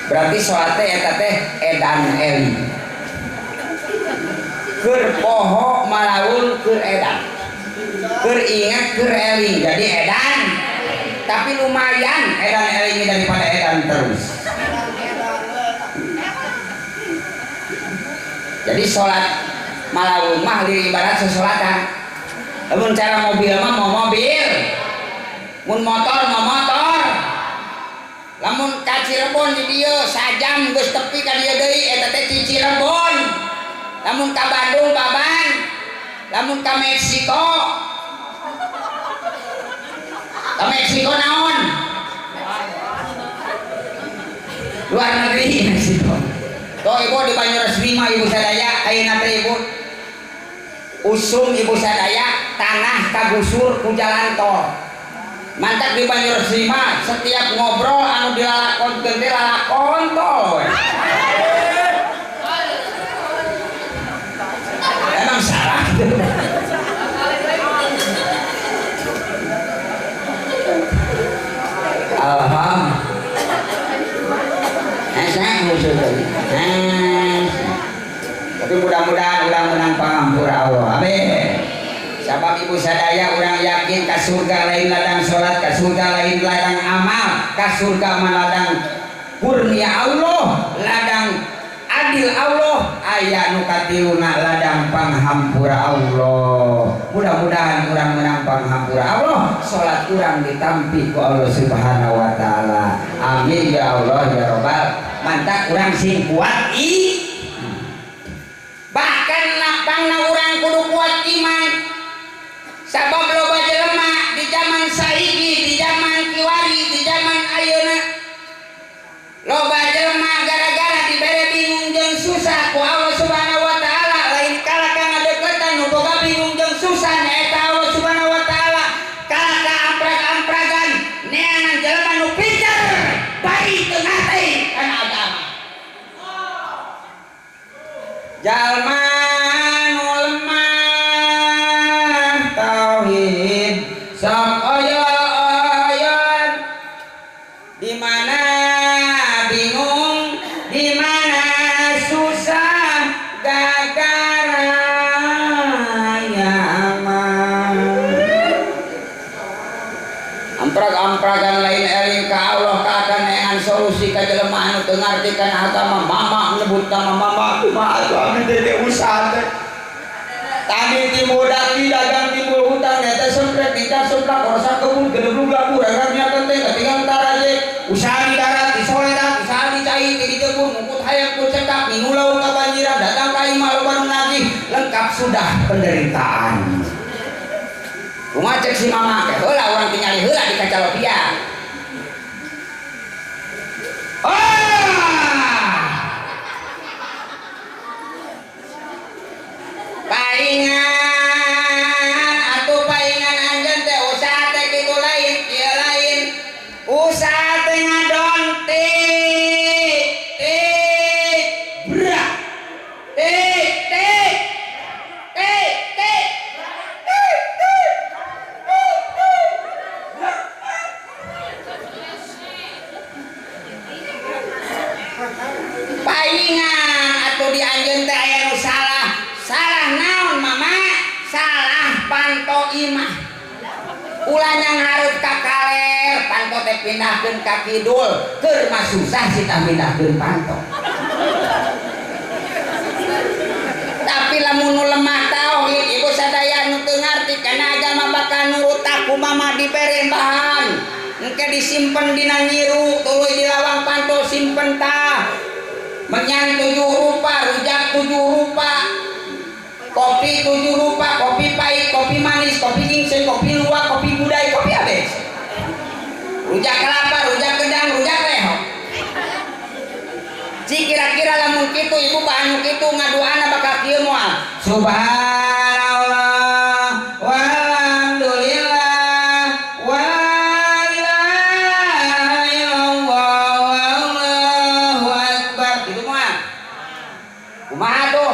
S1: berarti salat teh eta teh edan eli keur poho malaun keur edan keur ingat keur eling jadi edan tapi lumayan edan elingnya daripada edan terus jadi sholat malaweung mah ibarat sesolatan lamun cara mobil mah mau mobil mun motor mau motor lamun ka Cirebon di dieu sajam geus tepi ka dieu deui eta teh Cirebon lamun ka Bandung Baban lamun ka Meksiko naon luar negeri Meksiko toh ibu di Banyuresmi mah ibu sadaya ayeuna teh ibu usum ibu sadaya tanah kagusur ku jalan tol mantap di Banyuresmi mah setiap ngobrol anu dilalakonkeun teh lalakon tol emang salah tapi mudah-mudahan urang menang pangampura Allah amin sabab ibu sadaya urang yakin ka surga lain ladang salat ka surga lain ladang amal ka surga mah ladang kurnia Allah ladang adil Allah aya nu katiluna ladang panghampura Allah mudah-mudahan urang menang panghampura Allah salat urang ditampi ku Allah Subhanahu wa taala amin ya Allah ya rabbal mantap urang sing kuat bahkan lapangna urang kudu kuat iman sabab loba jelema di zaman saiki di zaman kiwari di zaman jalma nu lemah tauhid sok oyon di mana bingung di mana susah gagara ya mah amprak-amprakan lain eling ka Allah kakanean solusi ka jelema anu teu ngartikeun agama mama nyebut nama mama kumaha atuh abdi teh usaha teh tadi timudak di dagang timbul hutang eta sempret kita suplak rasa kebun gedebug labu raganya teh ketinggalan taraje usaha di darat di soleran usaha di cai di jebun mukut hayang ku cekak minu laut kabanjiran datang ka imah loba nu nagih lengkap sudah penderitaan kumaha cek si mama ke heula urang teh nyari heula di kacalopia paingan atuh paingan anjeun teh usaha teh kitu lain kieu lain usaha teh ngadon tik tik brak tik tik tik tik paingan atuh di anjeun teh aya nu salah naon mama salah panto imah ulah yang harus ka kaler panto teh pindahkeun ka kidul keur mah susah sita pindahkeun panto tapi lamun nu lemah tauhid ibu sadaya nu teu ngarti kana agama bakal nurut aku mama dibere bahan engke disimpen dina nyiru tuluy di lawang panto simpen tah menyan 7 rupa rujak 7 rupa kopi 7 rupa kopi pahit kopi manis kopi ginseng kopi luwak kopi budai kopi abes rujak kelapa rujak gedang rujak reho ci kira-kira lamun kitu ibu bahan kitu ngaduana bakal kieu moal subhanallah walhamdulillah wa ilaha illallah wallahu akbar kitu moal kumaha tuh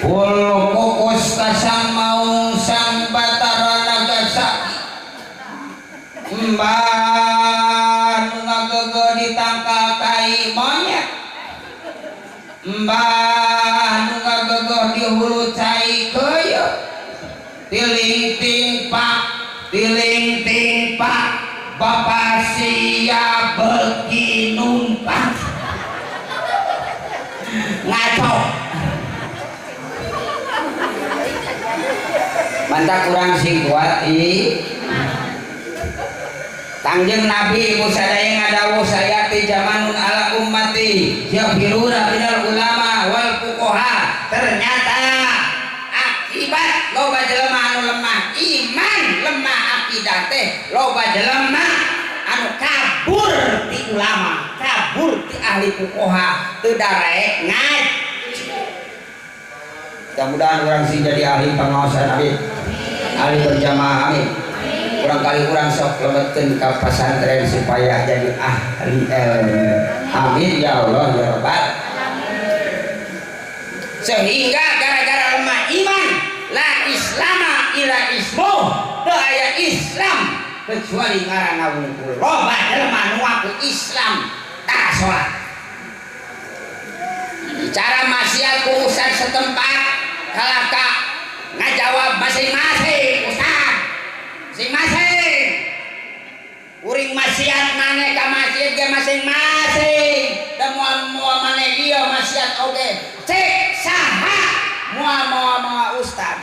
S1: Ulu kukus kasang maung sang batara nagasaki mbah nu ngagege ditangkal kai monyet mbah nu ngagege di hulu cai keuyeuk tiling ting pak bapa sia beuki numpang ngaco mantap kurang sing kuat Kangjeng Nabi ibu sadaya ngadawuh saya ti zamanun ala ummati yafiruna minal ulama wal fuqaha ternyata akibat loba jelema anu lemah iman lemah akidah teh loba jelema anu kabur ti ulama kabur ti ahli fuqaha teu darek ngaji mudah-mudahan orang sih jadi ahli pengawasan amin ahli berjamaah amin kurang kali kurang sok lemetkeun ka pesantren supaya jadi ahli ilmu amin ya Allah ya Rabbal sehingga gara-gara lemah iman la islama ila ismu teu aya Islam kecuali ngaranna wungkul loba jelema nu ngaku Islam tara salat bicara maksiat urusan setempat kalaka ngajawab masing-masing ustaz masing-masing uring maksiat maneh ka masjid ge masing-masing dan moal maneh ieu maksiat oge cek saha moal ustaz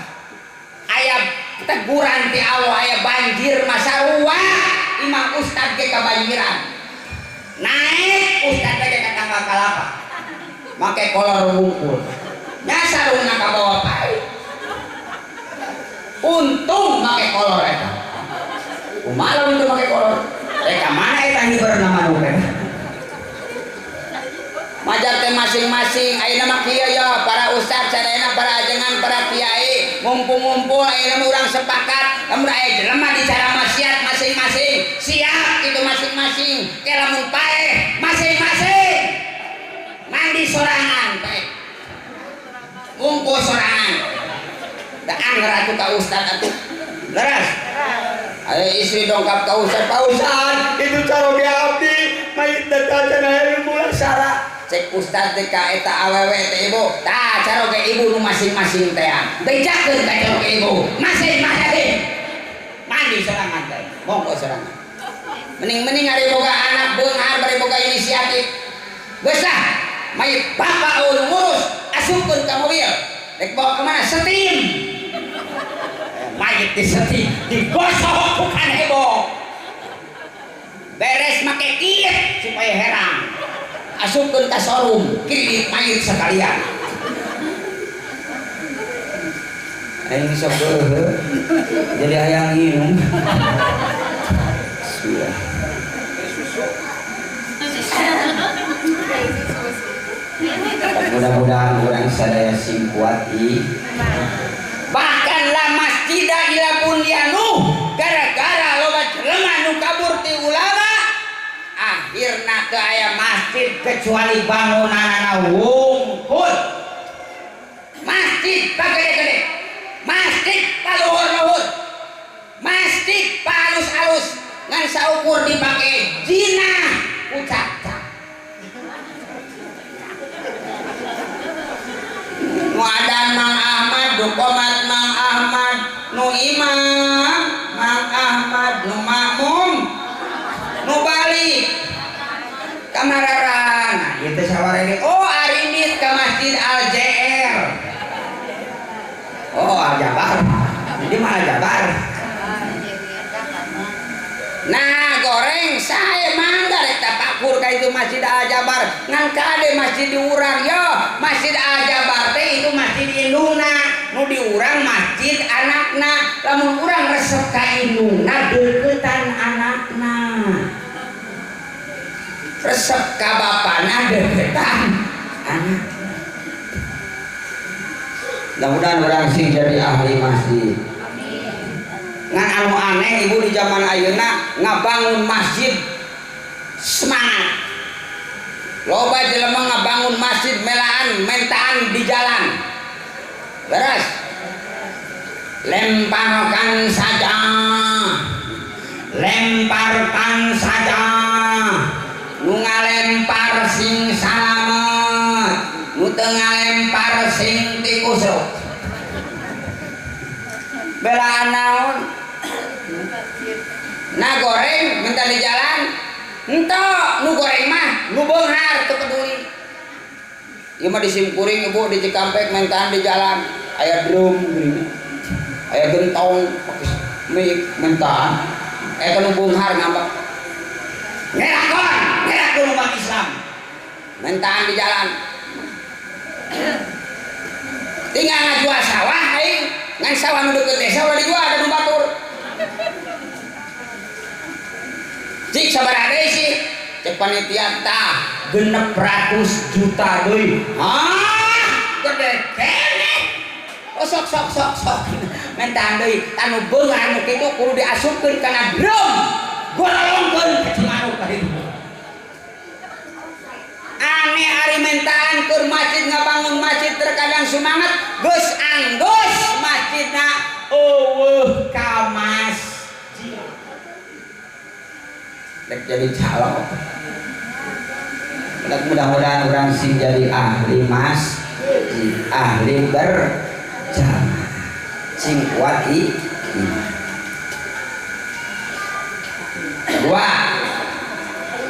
S1: aya teguran ti Allah aya banjir masarua imam ustaz ge kabanjiran naik ustaz ge ka tangga kalapa make kolor wungkul nyasaruna ka bawah pae untung make kolor eta kumaha itu make kolor reka mana eta hiberna manuk majar teh masing-masing ayeuna mah kieu ya para ustaz sadayana para ajengan para kiai ngumpul-ngumpul ayeuna urang sepakat lamun aya jelema dicara maksiat masing-masing siap itu masing-masing ke lamun paeh masing-masing sorangan teh ngumpul sorangan daan ngeratu ka ustad atuh leres ayo istri dongkap ka ustad Pak Ustad itu cara diabdi mayit dadacan aya mulai sara cek ustad teh ka eta awewe teh ibu tah cara ge ibu nu masing-masing teh bejakeun ka cara ge ibu masing-masing mandi sorangan teh monggo sorangan mending hari boga anak beunghar bari boga inisiatif geus lah mayit bapak ulun ngurus asupkeun ka mobil rek bawa kemana setim mayit disetim digosok bukan heboh beres make kiet supaya herang asupkeun ka showroom kirit mayit sekalian aing sok jadi hayang minum sudah mudah-mudahan orang sadaya sing kuati bahkanlah masjidah ila bunyanu gara-gara loba jelema nu kabur ti ulama akhirna teu aya masjid kecuali bangunanna wungkul masjid pagede-gede masjid paluhur-luhur masjid palus-alus ngan saukur dipake zina ucap-ucap muadan Mang Ahmad dukomat Mang Ahmad nu imam Mang Ahmad nu makmum nu balik kamararan nah ieu sawarene oh ari ini ke Masjid Al JR oh Al Jabar jadi mah Al Jabar nah goreng saya mangga rek tapakur ka itu Masjid Al Jabar ngan kade masjid di urang yo Masjid Al Jabar teh itu masjid indungna nu di urang masjid anakna lamun urang resep ka indungna deukeutan anakna resep ka bapana deukeutan anak mudah-mudahan urang sing jadi ahli masjid ngan anu aneh ibu di zaman ayeuna ngabangun masjid semangat loba jelema ngabangun masjid melaan mentaan di jalan beres lemparkan saja nu ngalempar sing salamet nu teu ngalempar sing tikusruk belaan naon nah goreng minta di jalan ento nu goreng mah nu beunghar teu peduli ieu mah disimkuring ibu di Cikampek mentaan di jalan aya drum geuning aya gentong mik mentaan aya nu beunghar ngambek ngerakon umat Islam mentaan di jalan tinggal ngajual sawah aing ngan sawah nu deukeut desa ulah dijual ada nu batur cik sabaraha deui sih cek panitia tah 600 juta deui gede kene oh sok mentaan deui anu beunghar nu kitu kudu diasupkeun kana drum golongkeun ka Cimanuk ka ditu aneh ari mentaan keur masjid ngabangun masjid terkadang semangat geus anggus masjidna eueuh ka masjid rek jadi calon mudah-mudahan orang sing jadi ahli masjid ahli berjamaah sing kuat iman kedua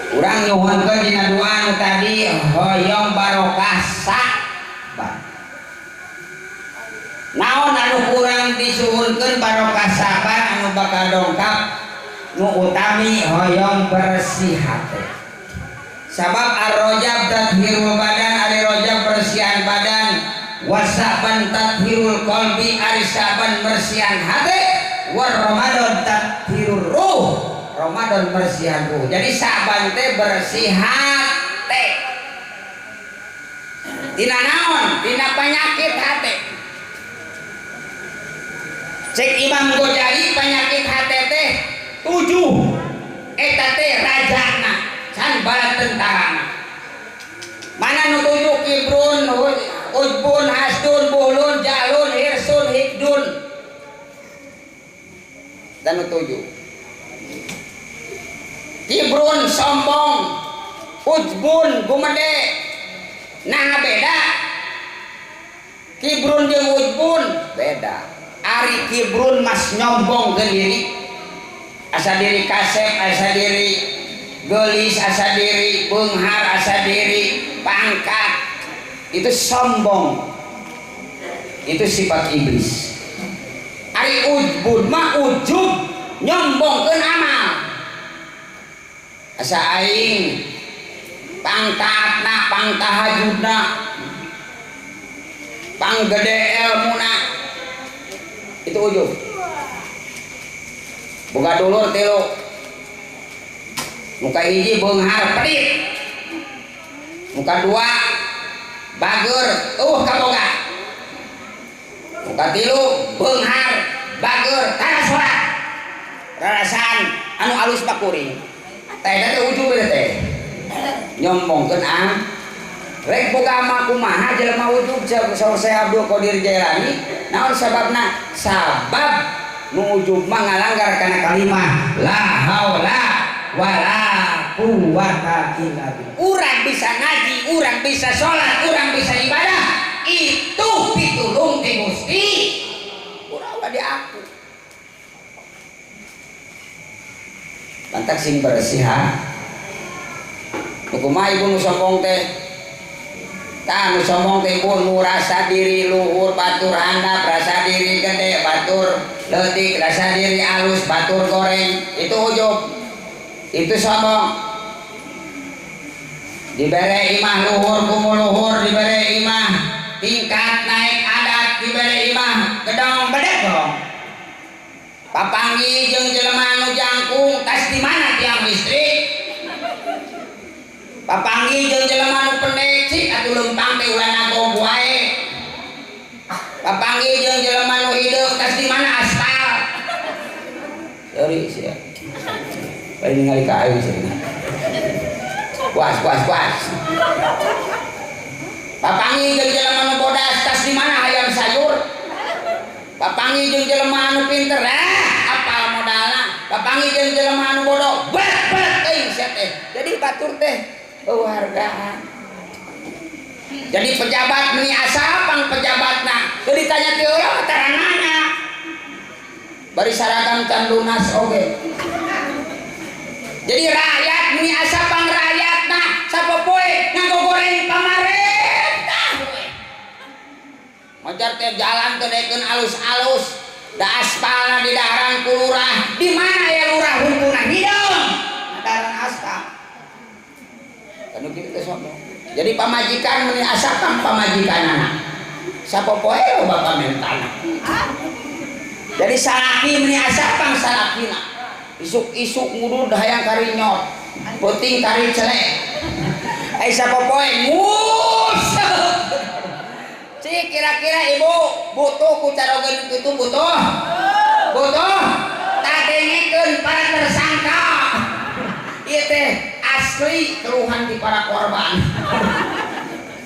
S1: urang nyuhunkeun dina doa nu tadi hoyong barokah sabar naon anu kurang disuhunkeun barokah sabar anu bakal dongkap nu utami hoyong bersih hati sabab ar-rojab tathhirul badan ari rojab bersihan badan wasaban tathhirul qalbi ari saban bersihan hati war ramadan tathhirur ruh ramadan bersihan ruh jadi saban teh bersih hati tina naon tina penyakit hati cek Imam Ghazali penyakit hati teh 7 eta teh rajana can bala tentarana Mana nu tujuh kibrun ujbun hasdun bulun jalun hirsun hikdun dan nu tujuh kibrun sombong ujbun gumede nah beda kibrun jeung ujbun beda ari kibrun mas nyombong ke diri asa diri kasep asa diri gelis asa diri beunghar asa diri pangkat itu sombong itu sifat iblis ari ujbun mah ujub nyombongkeun amal asa aing pangtaatna pangtahajudna panggede ilmuna itu ujub boga dulur tilu muka hiji beunghar pedit muka dua bager kaboga muka tilu beunghar bager tarasora rarasan anu alus bakuring teh teh ujub teh nyombongkeun ang rek boga mah kumaha jelema ujub saur saya Abdul Qadir Jailani naon sababna sabab nu ujub mah ngalanggar kana kalimah la haula wala quwwata illa billah. Urang bisa ngaji, urang bisa sholat, urang bisa ibadah itu pitulung ti Gusti. Urang di aku. Lantak sing bersih ha. Kumaha ibu nu sombong teh? Tah nu sombong teh nu rasa diri luhur, batur handap, rasa diri gede, batur leutik, rasa diri alus, batur goreng, itu ujub. Itu sombong. Dibere imah luhur kumuluhur, dibere imah tingkat naik adat, dibere imah gedong bedek dong. Papanggi jeung jelema anu jangkung tas di mana tiang listrik. Papanggi jeung jelema anu pendek cik atuh lempang teh ulah nagog wae. Papanggi jeung jelema anu hideung tas di mana aspal. Sorry sia. Bae ningali ka aing cenah. Puas. Papanggi jeung jelema anu bodas tas di mana hayam sayur. Papanggi jeung jelema anu pinter apal modalna. Papanggi jeung jelema anu bodoh bet euy sia teh. Jadi batur teh hargaan. Jadi pejabat meni asapang pejabatna. Teu ditanya ti urang taranana. Bari saragam can lunas oge. Jadi rakyat meni asapang rakyatna sapopoe ngagogoreng pamarentah we. Mojar teh jalan teh deken alus-alus, da aspalna di daharan ku lurah. Di mana ya lurah hunkuna hideung? Daharan aspal. Anu kitu teh sombong. Jadi pamajikan meni asapang pamajikanana. Sapopoe loba pamentana. Jadi salaki meni asapang salakina. Isuk-isuk ngudud hayang kari nyot puting kari celek ai sapopoe ngus cik kira-kira ibu butuh ku carogeun kitu butuh tadengekeun para tersangka ieu teh asli keluhan di para korban.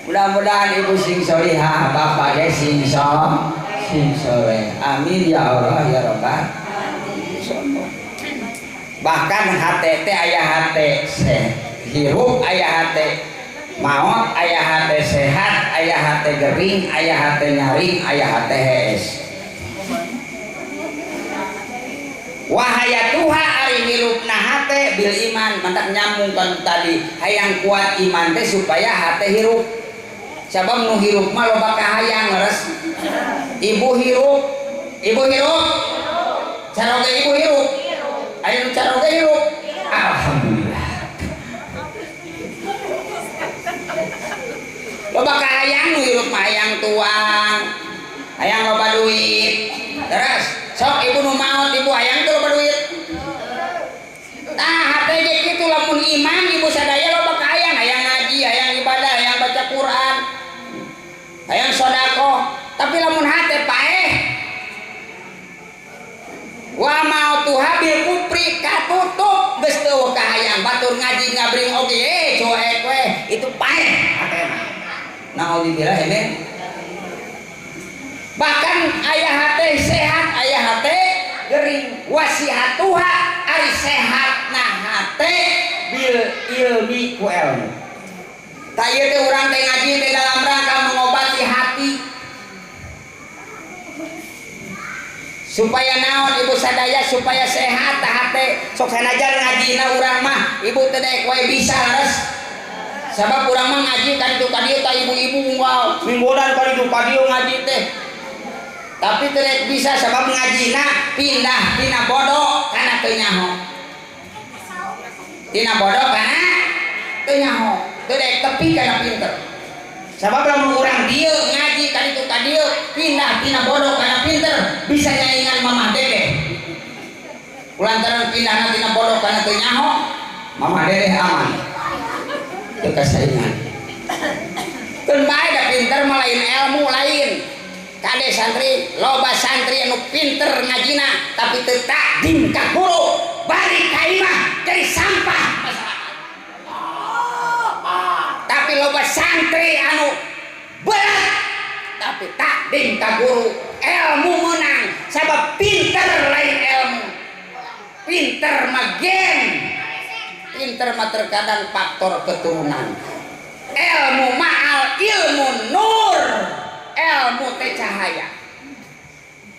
S1: Mudah-mudahan ibu sing solihah bapak ge sing soleh amin ya Allah ya rabbal alamin. Bahkan hati teh aya hati hirup, aya hati maot, aya hati sehat, aya hati gering, aya hati nyaring, aya hati hees. Wahayatuha ari hirupna hati bil iman, mantak nyambungkan tadi hayang kuat iman teh supaya hati hirup. Sabab nu hirup mah loba kahayang leres. Ibu hirup, caroge ibu hirup. Ayo cara hirup. Alhamdulillah. Loba kahayang nu hirup mah hayang tuang. Hayang loba duit. Terus sok ibu nu maot ibu hayang teu loba duit. Tah hate ge kitu lamun iman ibu sadaya loba kahayang, hayang ngaji, hayang ibadah, hayang baca Quran. Hayang sedekah, tapi lamun hate paeh wa mau tuha bil kupri katutup geus teu kahayang batur ngaji ngabring oge cuek we itu paeh hatena naudzubillah ini. Bahkan ayah hate sehat, ayah hate gering, wasihatuha ari sehat nah hate bil ilmi ku ilmu. Tak ieu teh urang teh ngaji teh dalam rangka mengobati hati. Supaya naon ibu sadaya supaya sehat tah hate. Sok sanajan ngajina urang mah ibu teh daek wae bisa leres. Sabab urang mah ngaji ka ditu ka dieu tah ibu-ibu moal minggodan ka ditu ka dieu ngaji teh. Tapi teu bisa sabab ngajina pindah tina bodoh kana teu nyaho. Tina bodoh kana teu nyaho. Teu daek tepi kana pinter. Sabab lamun urang dieu ngaji ka ditu ka dieu pindah tina bodoh kana pinter bisa nyaingan mamah dede. Kulantaran pindahna tina bodoh kana teu nyaho, mamah dede aman. Teu kasaingan. Keun bae da pinter mah lain ilmu lain. Kade santri loba santri anu pinter ngajina tapi teu takdim ka guru bari ka imah jadi sampah masyarakat. Tapi loba santri anu berat tapi takdim ka guru ilmu menang sabab pinter lain ilmu. Pinter mah gen, pinter mah terkadang faktor keturunan. Ilmu mah al ilmu nur, ilmu teh cahaya.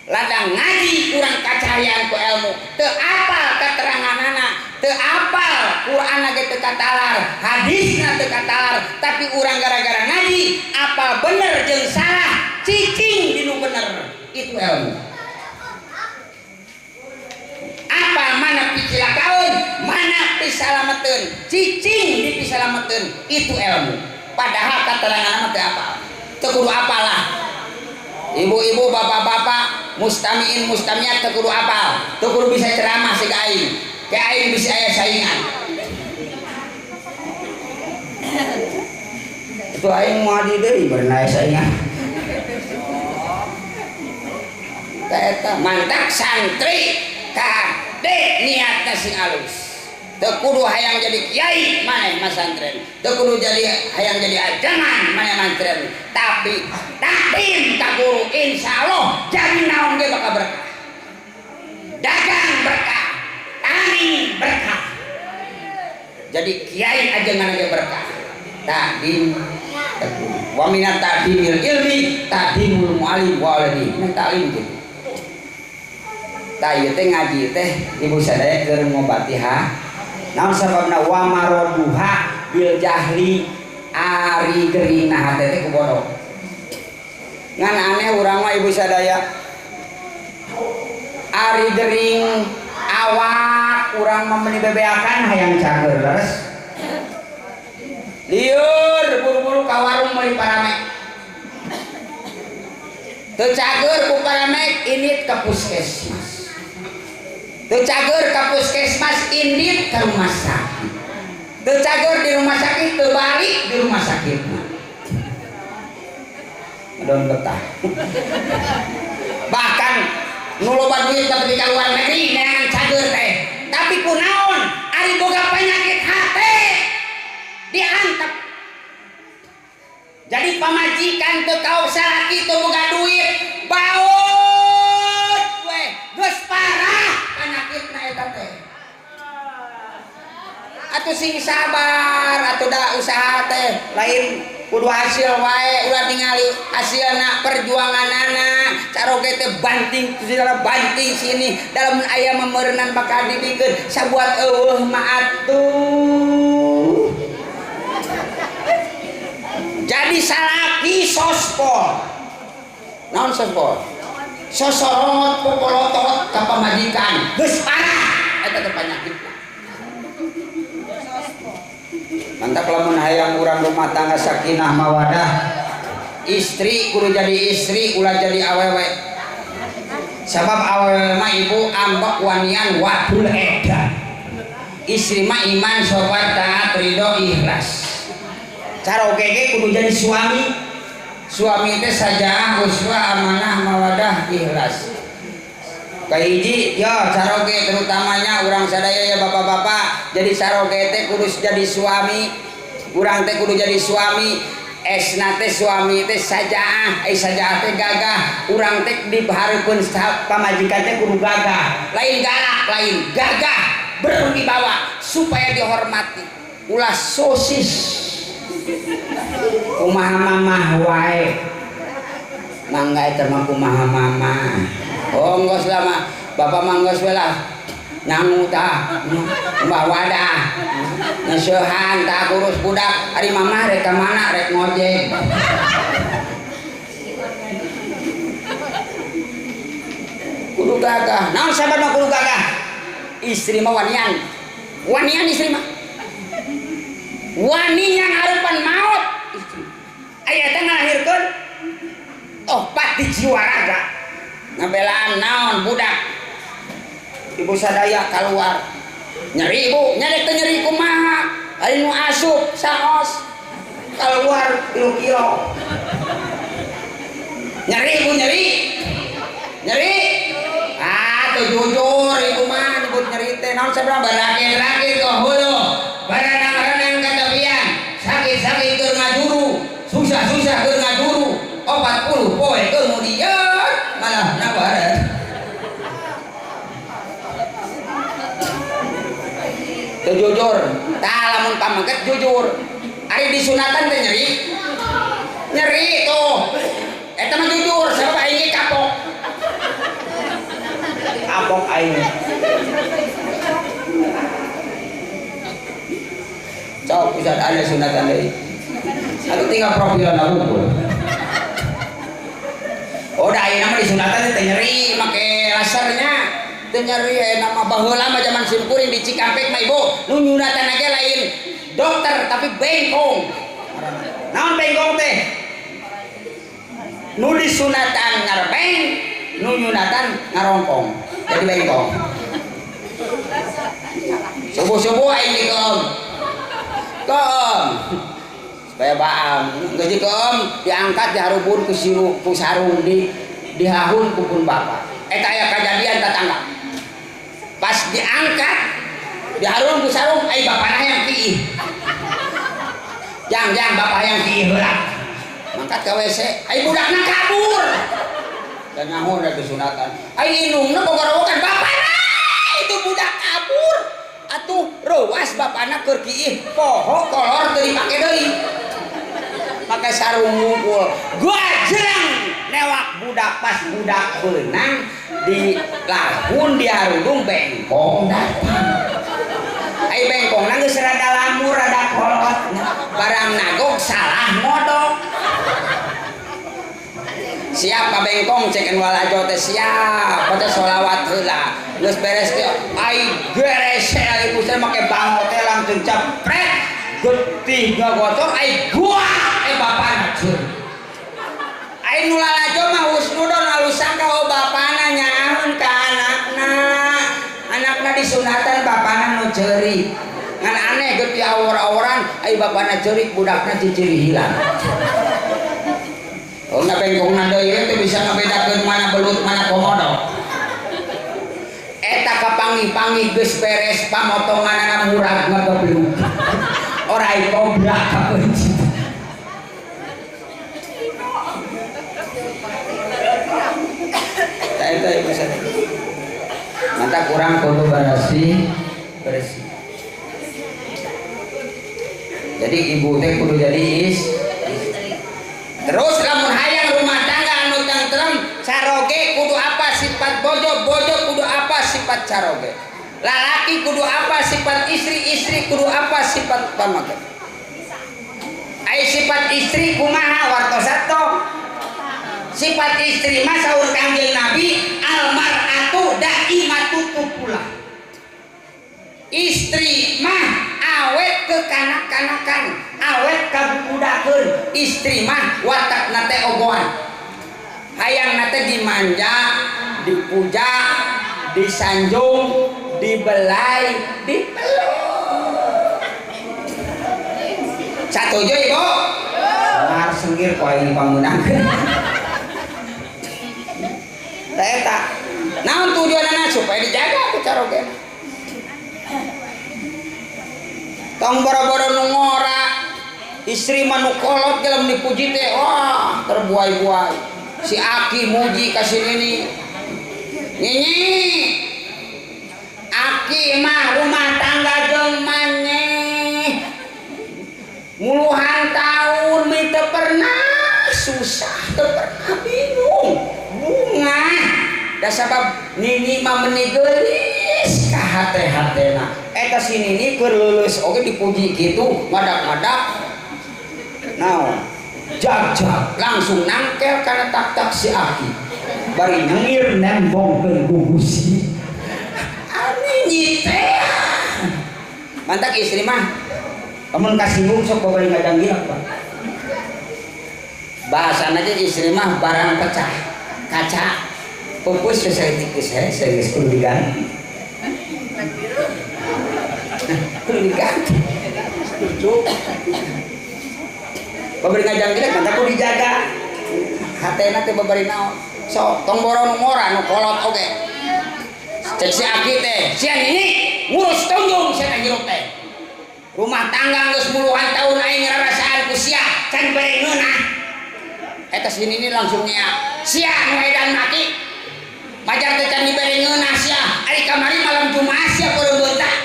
S1: Ladang ngaji kurang kacahayaan ku ilmu, teu apal keteranganana, teu apal Quran ge teu katalar, hadisna teu katalar, tapi urang gara-gara ngaji apal bener jeung salah, cicing di nu bener, itu ilmu. Apal mana picilakaun, mana pisalameteun, cicing di pisalameteun, itu ilmu. Padahal keteranganna teu apal, teu kudu apal lah. Ibu-ibu, bapak-bapak, mustamiin, mustamiat teu kudu apal, teu kudu bisa ceramah si ka aing. Ke aing bisa aya saingan. Itu aing moal di deui berenang saingan. Ka eta mantak santri kade niatna sing alus. Teu kudu hayang jadi kiai maneh mah santren. Teu kudu jadi hayang jadi ajangan maneh mantren. Tapi takdim ka guru insyaallah jadi naon ge bakal berkah. Dagang berkah, tani berkah. Jadi kiai ajangan ge berkah. Takdim wa minat takdimil ilmi takdimul muallim waladi. Mun taklim gitu. Tah ieu teh ngaji teh ibu sadaya keur ngobati ha. Naon sababna wa maroduha bil jahli ari geuringna hate teh ku bodoh. Ngan aneh urang mah ibu sadaya. Ari geuring awak urang mah meuni bebeakan hayang cager leres. Lieur buru-buru ka warung meuli paramek. Teu cager ku paramek init ka puskesmas. Teu cager ka puskesmas indit ke rumah sakit. Teu cager di rumah sakit teu balik di rumah sakit. Adon betah. Bahkan nu loba duit tapi di luar negeri neangan cager teh. Tapi kunaon ari boga penyakit hate diantep. Jadi pamajikan teu kaos salaki teu boga duit baut we geus parah penyakitna eta teh. Atuh sing sabar atuh da usaha teh lain kudu hasil wae ulah ningali hasilna perjuanganana caroge teh banting segala banting sini dalam aya memeureunnan bakal dibikeun sabuat eueuh mah atuh. Jadi salaki sospol. Naon sospol? Sosorot popolotot ka pamajikan geus parah eta teh panyakitna. Mantap lamun hayang urang rumah tangga sakinah mawadah, istri kudu jadi istri ulah jadi awewe. Sabab awewe mah ibu ambek wanian wadul edan. Istri mah iman sabar taat ridho ikhlas. Cara oge kudu jadi suami. Suami teh sajaah uswah amanah mawadah ikhlas. Kahiji ya saroge terutamanya urang sadaya ya bapak-bapak jadi saroge teh kudu jadi suami urang teh kudu jadi suami esna teh suami teh sajaah sajaah teh gagah urang teh dibahareupeun pamajikan teh kudu gagah lain galak lain gagah berwibawa supaya dihormati ulah sosis kumaha mamah wae mangga eta mah kumaha mama oh geus lama bapak mah geus we lah nyangu tah mbah wadah ngeseuhan tah kurus budak ari mamah rek ka mana rek ngojek kudu gagah naon sabana kudu gagah istri mah wanian istri mah wani yang hareupan maot istri aya teh ngalahirkeun oh pati jiwa raga ngabelaan naon budak ibu sadaya keluar nyeri ibu nyadek teh nyeri kumaha ari nu asup saos keluar 3 kilo nyeri ibu nyeri tuh jujur ibu mah nyebut nyeri teh naon sabaraha barake-rake kok heuh baranang-ranang katabian sakit-sakit keur ngajuru susah-susah keur ngajuru 40 poe kemudian malah nabaran tuh jujur tah lamun pamangket jujur ari disunatan teh nyeri tuh eta mah jujur sabab aing kapok aing cok bisa ada sunatan deui aku tinggal profilan aku oh da ayeuna mah disunatan teh nyeri make lasernya teu nyeri nama baheula mah zaman simkuring di Cikampek mah ibu nu nyunatan aja lain dokter tapi bengkong naon bengkong teh nu disunatan ngarbeng nu nyunatan ngarongkong jadi bengkong subuh-subuh aing dikeum supaya baam geus dikeum diangkat diharubun ku sarung dihahun ku pun bapak eta aya kajadian tetangga pas diangkat diharun ku sarung ai bapana yang kiih jang bapak yang kiih heula mangkat ka WC ai budakna kabur dan nyaho da sunatan ai indungna bogorowokan bapana itu budak kabur atuh reuas bapana keur kiih poho kolor teu dipake deui make sarung ngumpul gajreng newak budak pas budak beunang di lahun diharudung bengkong datang ai bengkongna geus rada lamur rada kolot barang nagok salah modok siap ka bengkong ceken walajo teh siap baca sholawat heula geus beres teh ai geres ibu teh make bango teh langsung cepret getih ngagocor ai gua bapana jeung ai nu lalajo mah husnudon alusaka oh bapana nyaeun ka anakna disunatan bapana nu ceurik ngan aneh geuti awor-aworan ai bapana ceurik budakna ciciri hilang oh na bengkongna deui teh bisa ngabedakeun mana belut mana komodo eta kapangi-pangi geus beres pamotonganna murah ngageblug orai kobra kapenci eta ibu sadaya manta kurang kudu bersih jadi ibu teh kudu jadi terus lamun hayang rumah tangga anu tentrem caroge kudu apa sifat bojo kudu apa sifat caroge lalaki kudu apa sifat istri kudu apa sifat pamaget ai sifat istri kumaha wartosato sifat istri mah saur Kangjeng Nabi almar'atu daimatu tupulah istri mah awet ke kanak-kanakan awet ka budakeun istri mah watakna teh ogoan hayangna teh dimanja dipuja disanjung dibelai dipeluk satuju ibu ngar senggir kok ini panggunangkeun eta naon tujuanna supaya dijaga ku carogena tong boro-boro nu ngora istri manu kolot dalam dipuji teh wah terbuai-buai. Si Aki muji kasih ini Aki mah rumah tangga jeung maneh muluhan tahun minta pernah susah teu pernah bingung bunga da sabab nini mah meuni geulis ka hate-hatena eta si nini keur leuleus oge dipuji kitu madak-madak naon jag-jag langsung nangkel kana tak-tak si Aki bari nyengir nembongkeun gugusi ani nyite mantak istri mah kamu kasinggung sok bari ngadang gila Pak bahasan aja istri mah barang pecah kaca pupus saya tikus saya kudu diganti kudu diganti babari ngajang gila kan aku dijaga hatena teh babari naon sok tong boro nu ngora nu kolot oge cek si Aki teh sian ini ngurus tunjung sia hirup teh rumah tangga geus puluhan tahun aing ngarasaan ku sia can berengeuna eta sini ini langsung nyiap sia nu edan maki majar teh can diberengeuna sia ari kamari malam Jumat sia kudu beuntak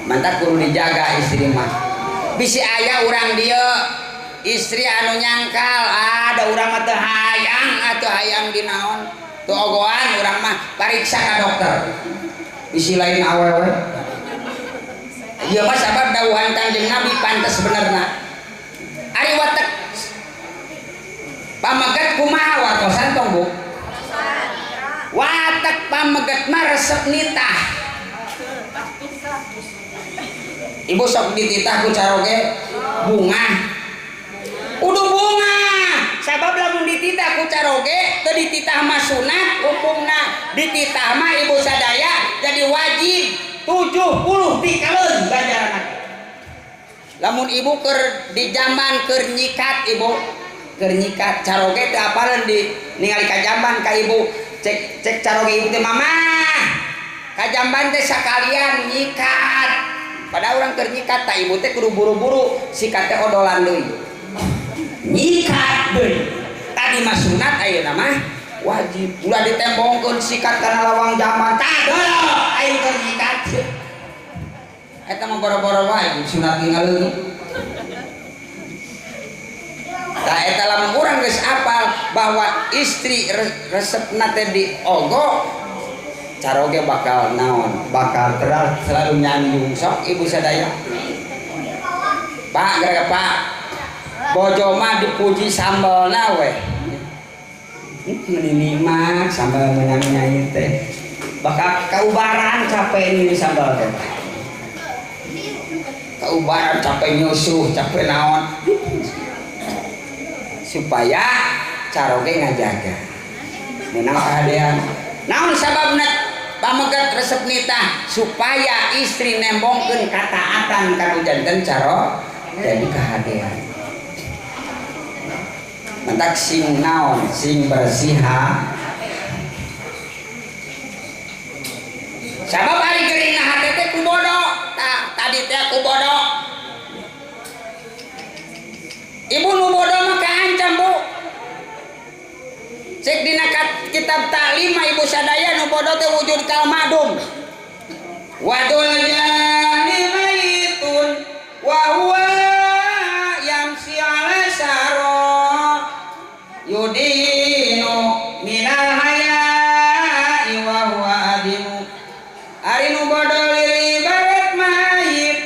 S1: mantap kudu dijaga istri mah bisi aya urang dieu istri anu nyangkal ada urang mah teu hayang atuh hayang dinaon teu ogoan urang mah pariksa ka dokter bisi lain awewe ieu mah sabab dawuhan Kanjeng Nabi pantes benerna ari watek pameget kumaha wartosan tong Bu watek pameget mah resep nitah ibu sok dititah ku caroge bunga udah bunga sabab lamun dititah ku caroge teu dititah mah sunat hukumna dititah mah ibu sadaya jadi wajib 70 tikaleun ganjaranna lamun ibu keur di jamban keur nyikat ibu keur nyikat caroge teu apaleun di ningali ka jamban ka ibu cek caroge ibu teh mama ka jamban teh sakalian nyikat pada orang ternyikat tak ibu teh kudu buru-buru sikat teh odolan deui nyikat deui tadi mah sunat ayeuna mah wajib ulah ditembongkeun sikat kana lawang jamban tah dolo ayeuna keur nyikat eta mah boro-boro wae sunat ngaleungit tah eta lamun urang geus apal bahwa istri resepna teh diogo caroge bakal naon bakal selalu nyanjung sok ibu sadaya Pak gara Pak bojo mah dipuji sambalna we ini mah sambal menyanyi teh bakal kaubaran capek ini sambal teh kaubaran capek nyusuh capek naon supaya caroge ngajaga menang kahadean naon sababna pamegat resep nitah supaya istri nembongkeun kataatan kanu janten caro jadi kahadean mentak sing naon sing bersiha sabab ari geuringna hate teh ku bodo tadi teh ku bodo ibu nu bodo mah kaancam Bu cek dina kitab taklim ibu sadaya nu bodo teh wujud kalmadum wadul jani maitun wa huwa yamsi ala saro yudinu minal hayai wa huwa adimu ari nu bodo lili barat mayit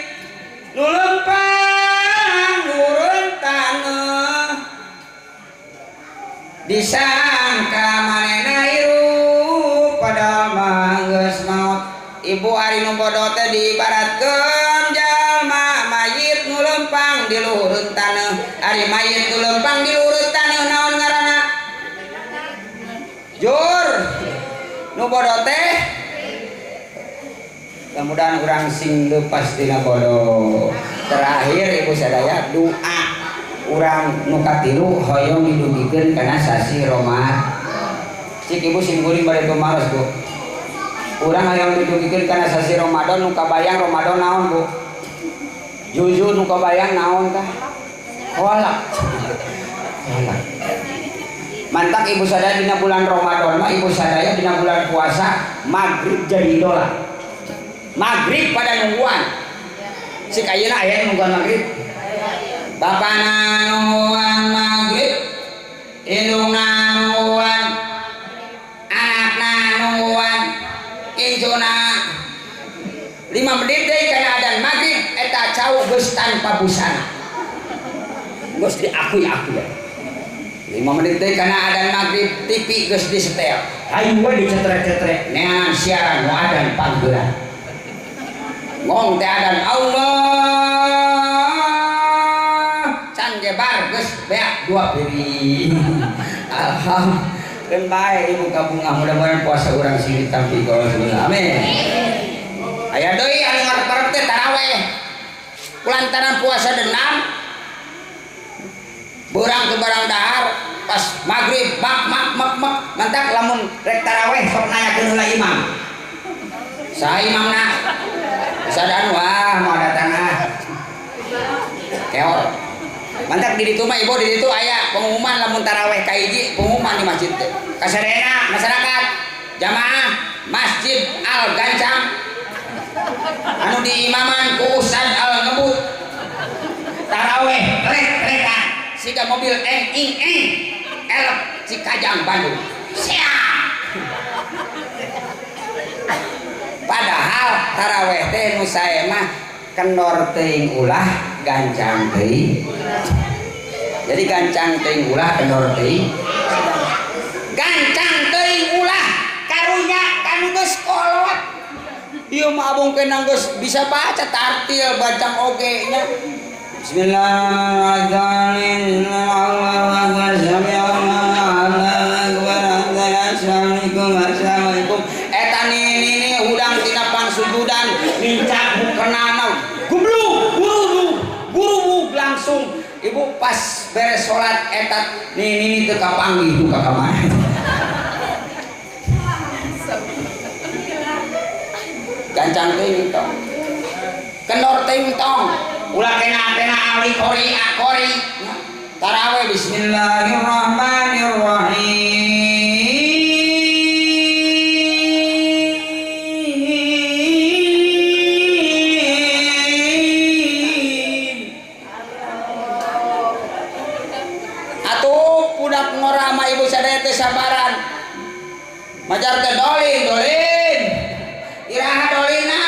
S1: nu lempang nurun taneuh disangka manehna hirup padahal mah geus maot ibu ari nu bodo teh diibaratkeun jalma mayit nu lempang di luhureun taneuh ari mayit nu lempang di luhureun taneuh naon ngaranna jur nu bodo teh mudah-mudahan urang sing leupas tina bodo terakhir ibu sadaya doa urang nu katilu hoyong didugikeun kana sasi Ramadan cik ibu sing kuring bade pemaros Bu Urang hayang ditugikeun kana sasi Ramadan nu kabayang Ramadan naon Bu? Jujur nu kabayang naon tah? Kolak. Kolak. Mantak ibu sadaya dina bulan Ramadan mah ibu sadaya dina bulan puasa maghrib jadi idola. Maghrib pada nungguan. Si ayeuna aya nungguan maghrib. Bapana nungguan maghrib, indungna nungguan, anakna nungguan, injona 5 menit deui kana adzan maghrib eta cau geus tanpa busana. Geus diakui-akui. 5 menit deui kana adzan maghrib TV geus disetel. Hayu we dicetrek-cetrek neangan siaran nu adzan pangeuran. Ngong teh adzan Allah can gebar geus beak 2 piring. Alhamdulillah bae ibu kabungah mudah-mudahan puasa urang sini tampi ka Allah. Amin. Aya deui anu ngarep-ngarep teh tarawih. Kulantaran puasa dendam beurang ke barang dahar pas maghrib mak mantak lamun rek tarawih sok nanyakeun heula imam. Saha imamna? Sadaan wah mau datang keor. Mantak di ditu mah ibu di ditu aya pengumuman lamun tarawih ka hiji pengumuman di masjid teh. Kasadayana masyarakat jamaah Masjid Al Gancang anu diimaman ku Ustaz Al Ngebut tarawih rek-rekan siga mobil eng elep Cikajang Bandung. Siap. Padahal tarawih teh nu sae mah kendor teuing ulah gancang teuing. Jadi gancang teuing ulah kendor teuing. Gancang teuing ulah karunya kanu geus kolot. Ieu mah abong kenang geus bisa baca tartil bacang oge nya. Bismillahirrahmanirrahim. Assalamualaikum. Eta nini udang tina pangsujudan nincak bukenana. Guru langsung ibu pas beres salat eta nini teu kapanggih ka kamar. Gancang teuing tong. Kendor teuing tong. Ulah kena ali kori akori. Tarawih bismillahirrahmanirrahim. Atuh budak ngorama ibu sadaya teh sabaran. Majar teh dolin. Iraha dolina.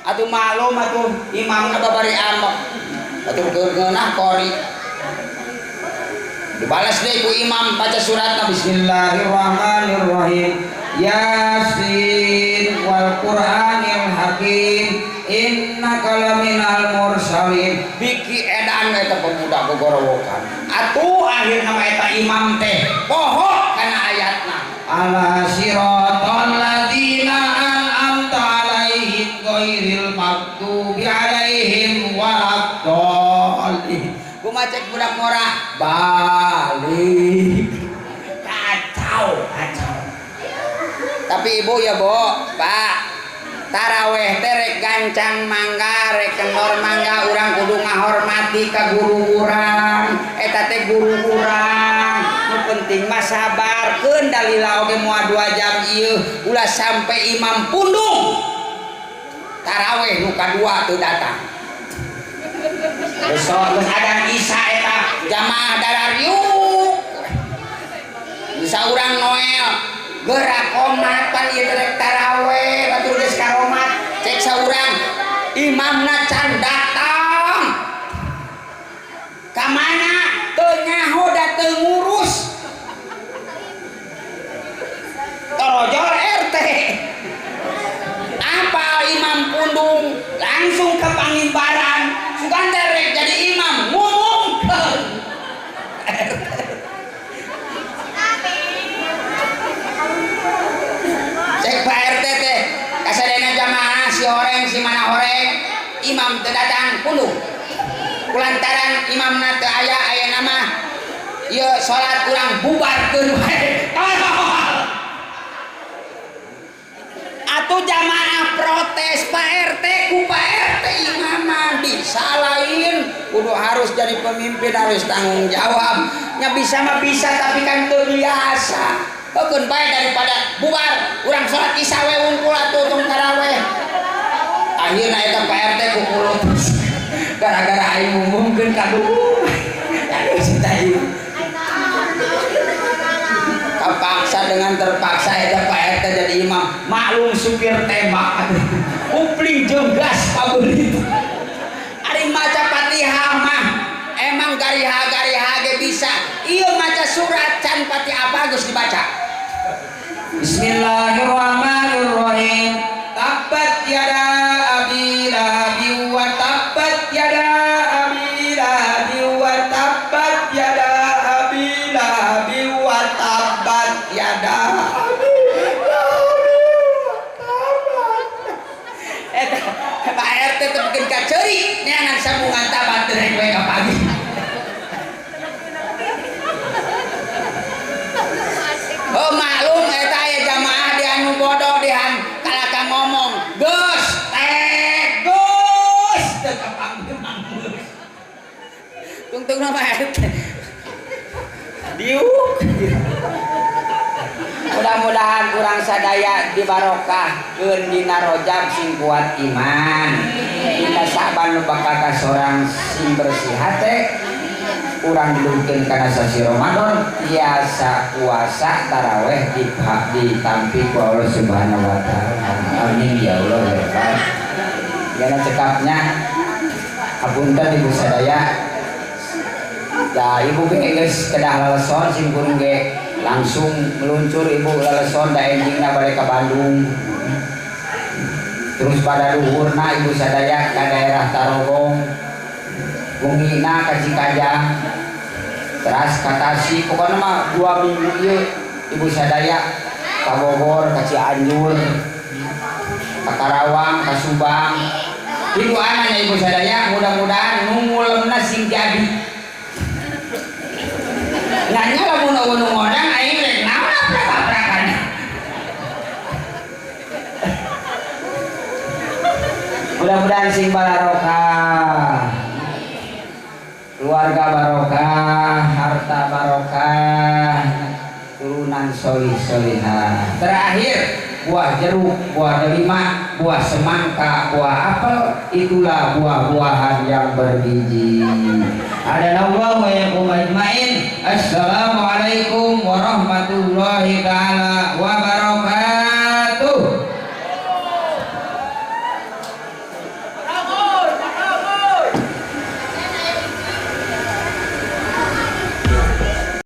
S1: Atuh malum atuh imamna babari amok. Atuh keunah kori. Dibalas deui ku imam baca suratna bismillahirrahmanirrahim. Yasin wal Qur'anil Hakim innaka laminal mursalin. Biki edan eta pemuda gogorowokan. Atuh akhirna eta imam teh poho kana ayatna. Ala siratal ladzina an'amta alaihim ghairil maghdubi alaihim waladdallin. Kumaha cek budak ngora balik. Kacau. Tapi ibu ya Bo, Pak, taraweh teh rek gancang mangga, rek kendor mangga, urang kudu ngahormati ka guru urang. Eta teh guru urang. Nu penting mah sabarkeun dalila oge moal 2 jam ieu ulah sampai imam pundung. Taraweh nu kadua teu datang. Geus adzan Isya eta jamaah darariuk. Bisa urang Noel gerak komat pan ieu rek taraweh batur geus karomat cek saurang imamna can datang. Ka mana? Teu nyaho da teu ngurus. Torojol RT. Apa imam pundung langsung ke Pangimbaran. Sugan rek jadi imam ngumumkeun. Cek Pak RT teh kasadena jamaah si horeng si mana horeng imam teu datang pundung. Kulantaran imamna teu aya nama ieu salat urang bubarkeun wae.
S2: atuh jamaah protes Pak RT ku Pak RT imaman disalahin kudu harus jadi pemimpin harus tanggung jawab nya bisa mah bisa tapi kan teu biasa keun bae daripada bubar urang salat isya we wungkul atuh tong taraweh akhirna eta Pak RT ku kulut gara-gara aing ngumumkeun kaduh aduh cintai kapaksa dengan terpaksa eta Pak RT jadi imam maklum supir tembak kupling jeung gas pabeurit ari maca Fatihah mah emang gariha-gariha ge bisa ieu maca surat can pati apa geus dibaca Bismillahirrahmanirrahim tabbat yada abi lahabin wa tabbat yada abi lahabin wa tabbat yada abi lahabin wa tabbat yada abi eta Pak RT teh bikin kaceuri neangan sambungan tabat teh we ka pagi oh maklum eta aya jamaah di anu bodoh dihan kalaka ngomong Gus teu kapanggih manggus tungtung nama RT diuk mudah-mudahan kurang sadaya dibarokahkeun dina Rajab sing kuat iman dina Saban nu bakal ka sorang sing bersih hate urang dilungkeun kana sasi Ramadan tiasa puasa taraweh ditampi ku Allah Subhanahu wa taala amin ya Allah ya Rabbal yana cekapnya hapunten ibu sadaya da ibu geus kedah laleson sing kurang ge langsung meluncur ibu laleson da endingna balik ka Bandung terus pada luhurna ibu sadaya ka daerah Tarogong bungina ka Cikajang terus ka Tasik pokona mah 2 minggu ieu ibu sadaya ka Bogor ka Cianjur ka Karawang ka Subang ibu anaknya ibu sadaya mudah-mudahan nunggulemna sing jadi nanya lamun nu ngodang aing rek naon prak-prakan mudah-mudahan sing barokah keluarga barokah harta barokah turunan solih-solihah terakhir buah jeruk, buah delima, buah semangka, buah apel itulah buah-buahan yang berbiji. Adanallahu wa yakum ajmain. Assalamualaikum warahmatullahi taala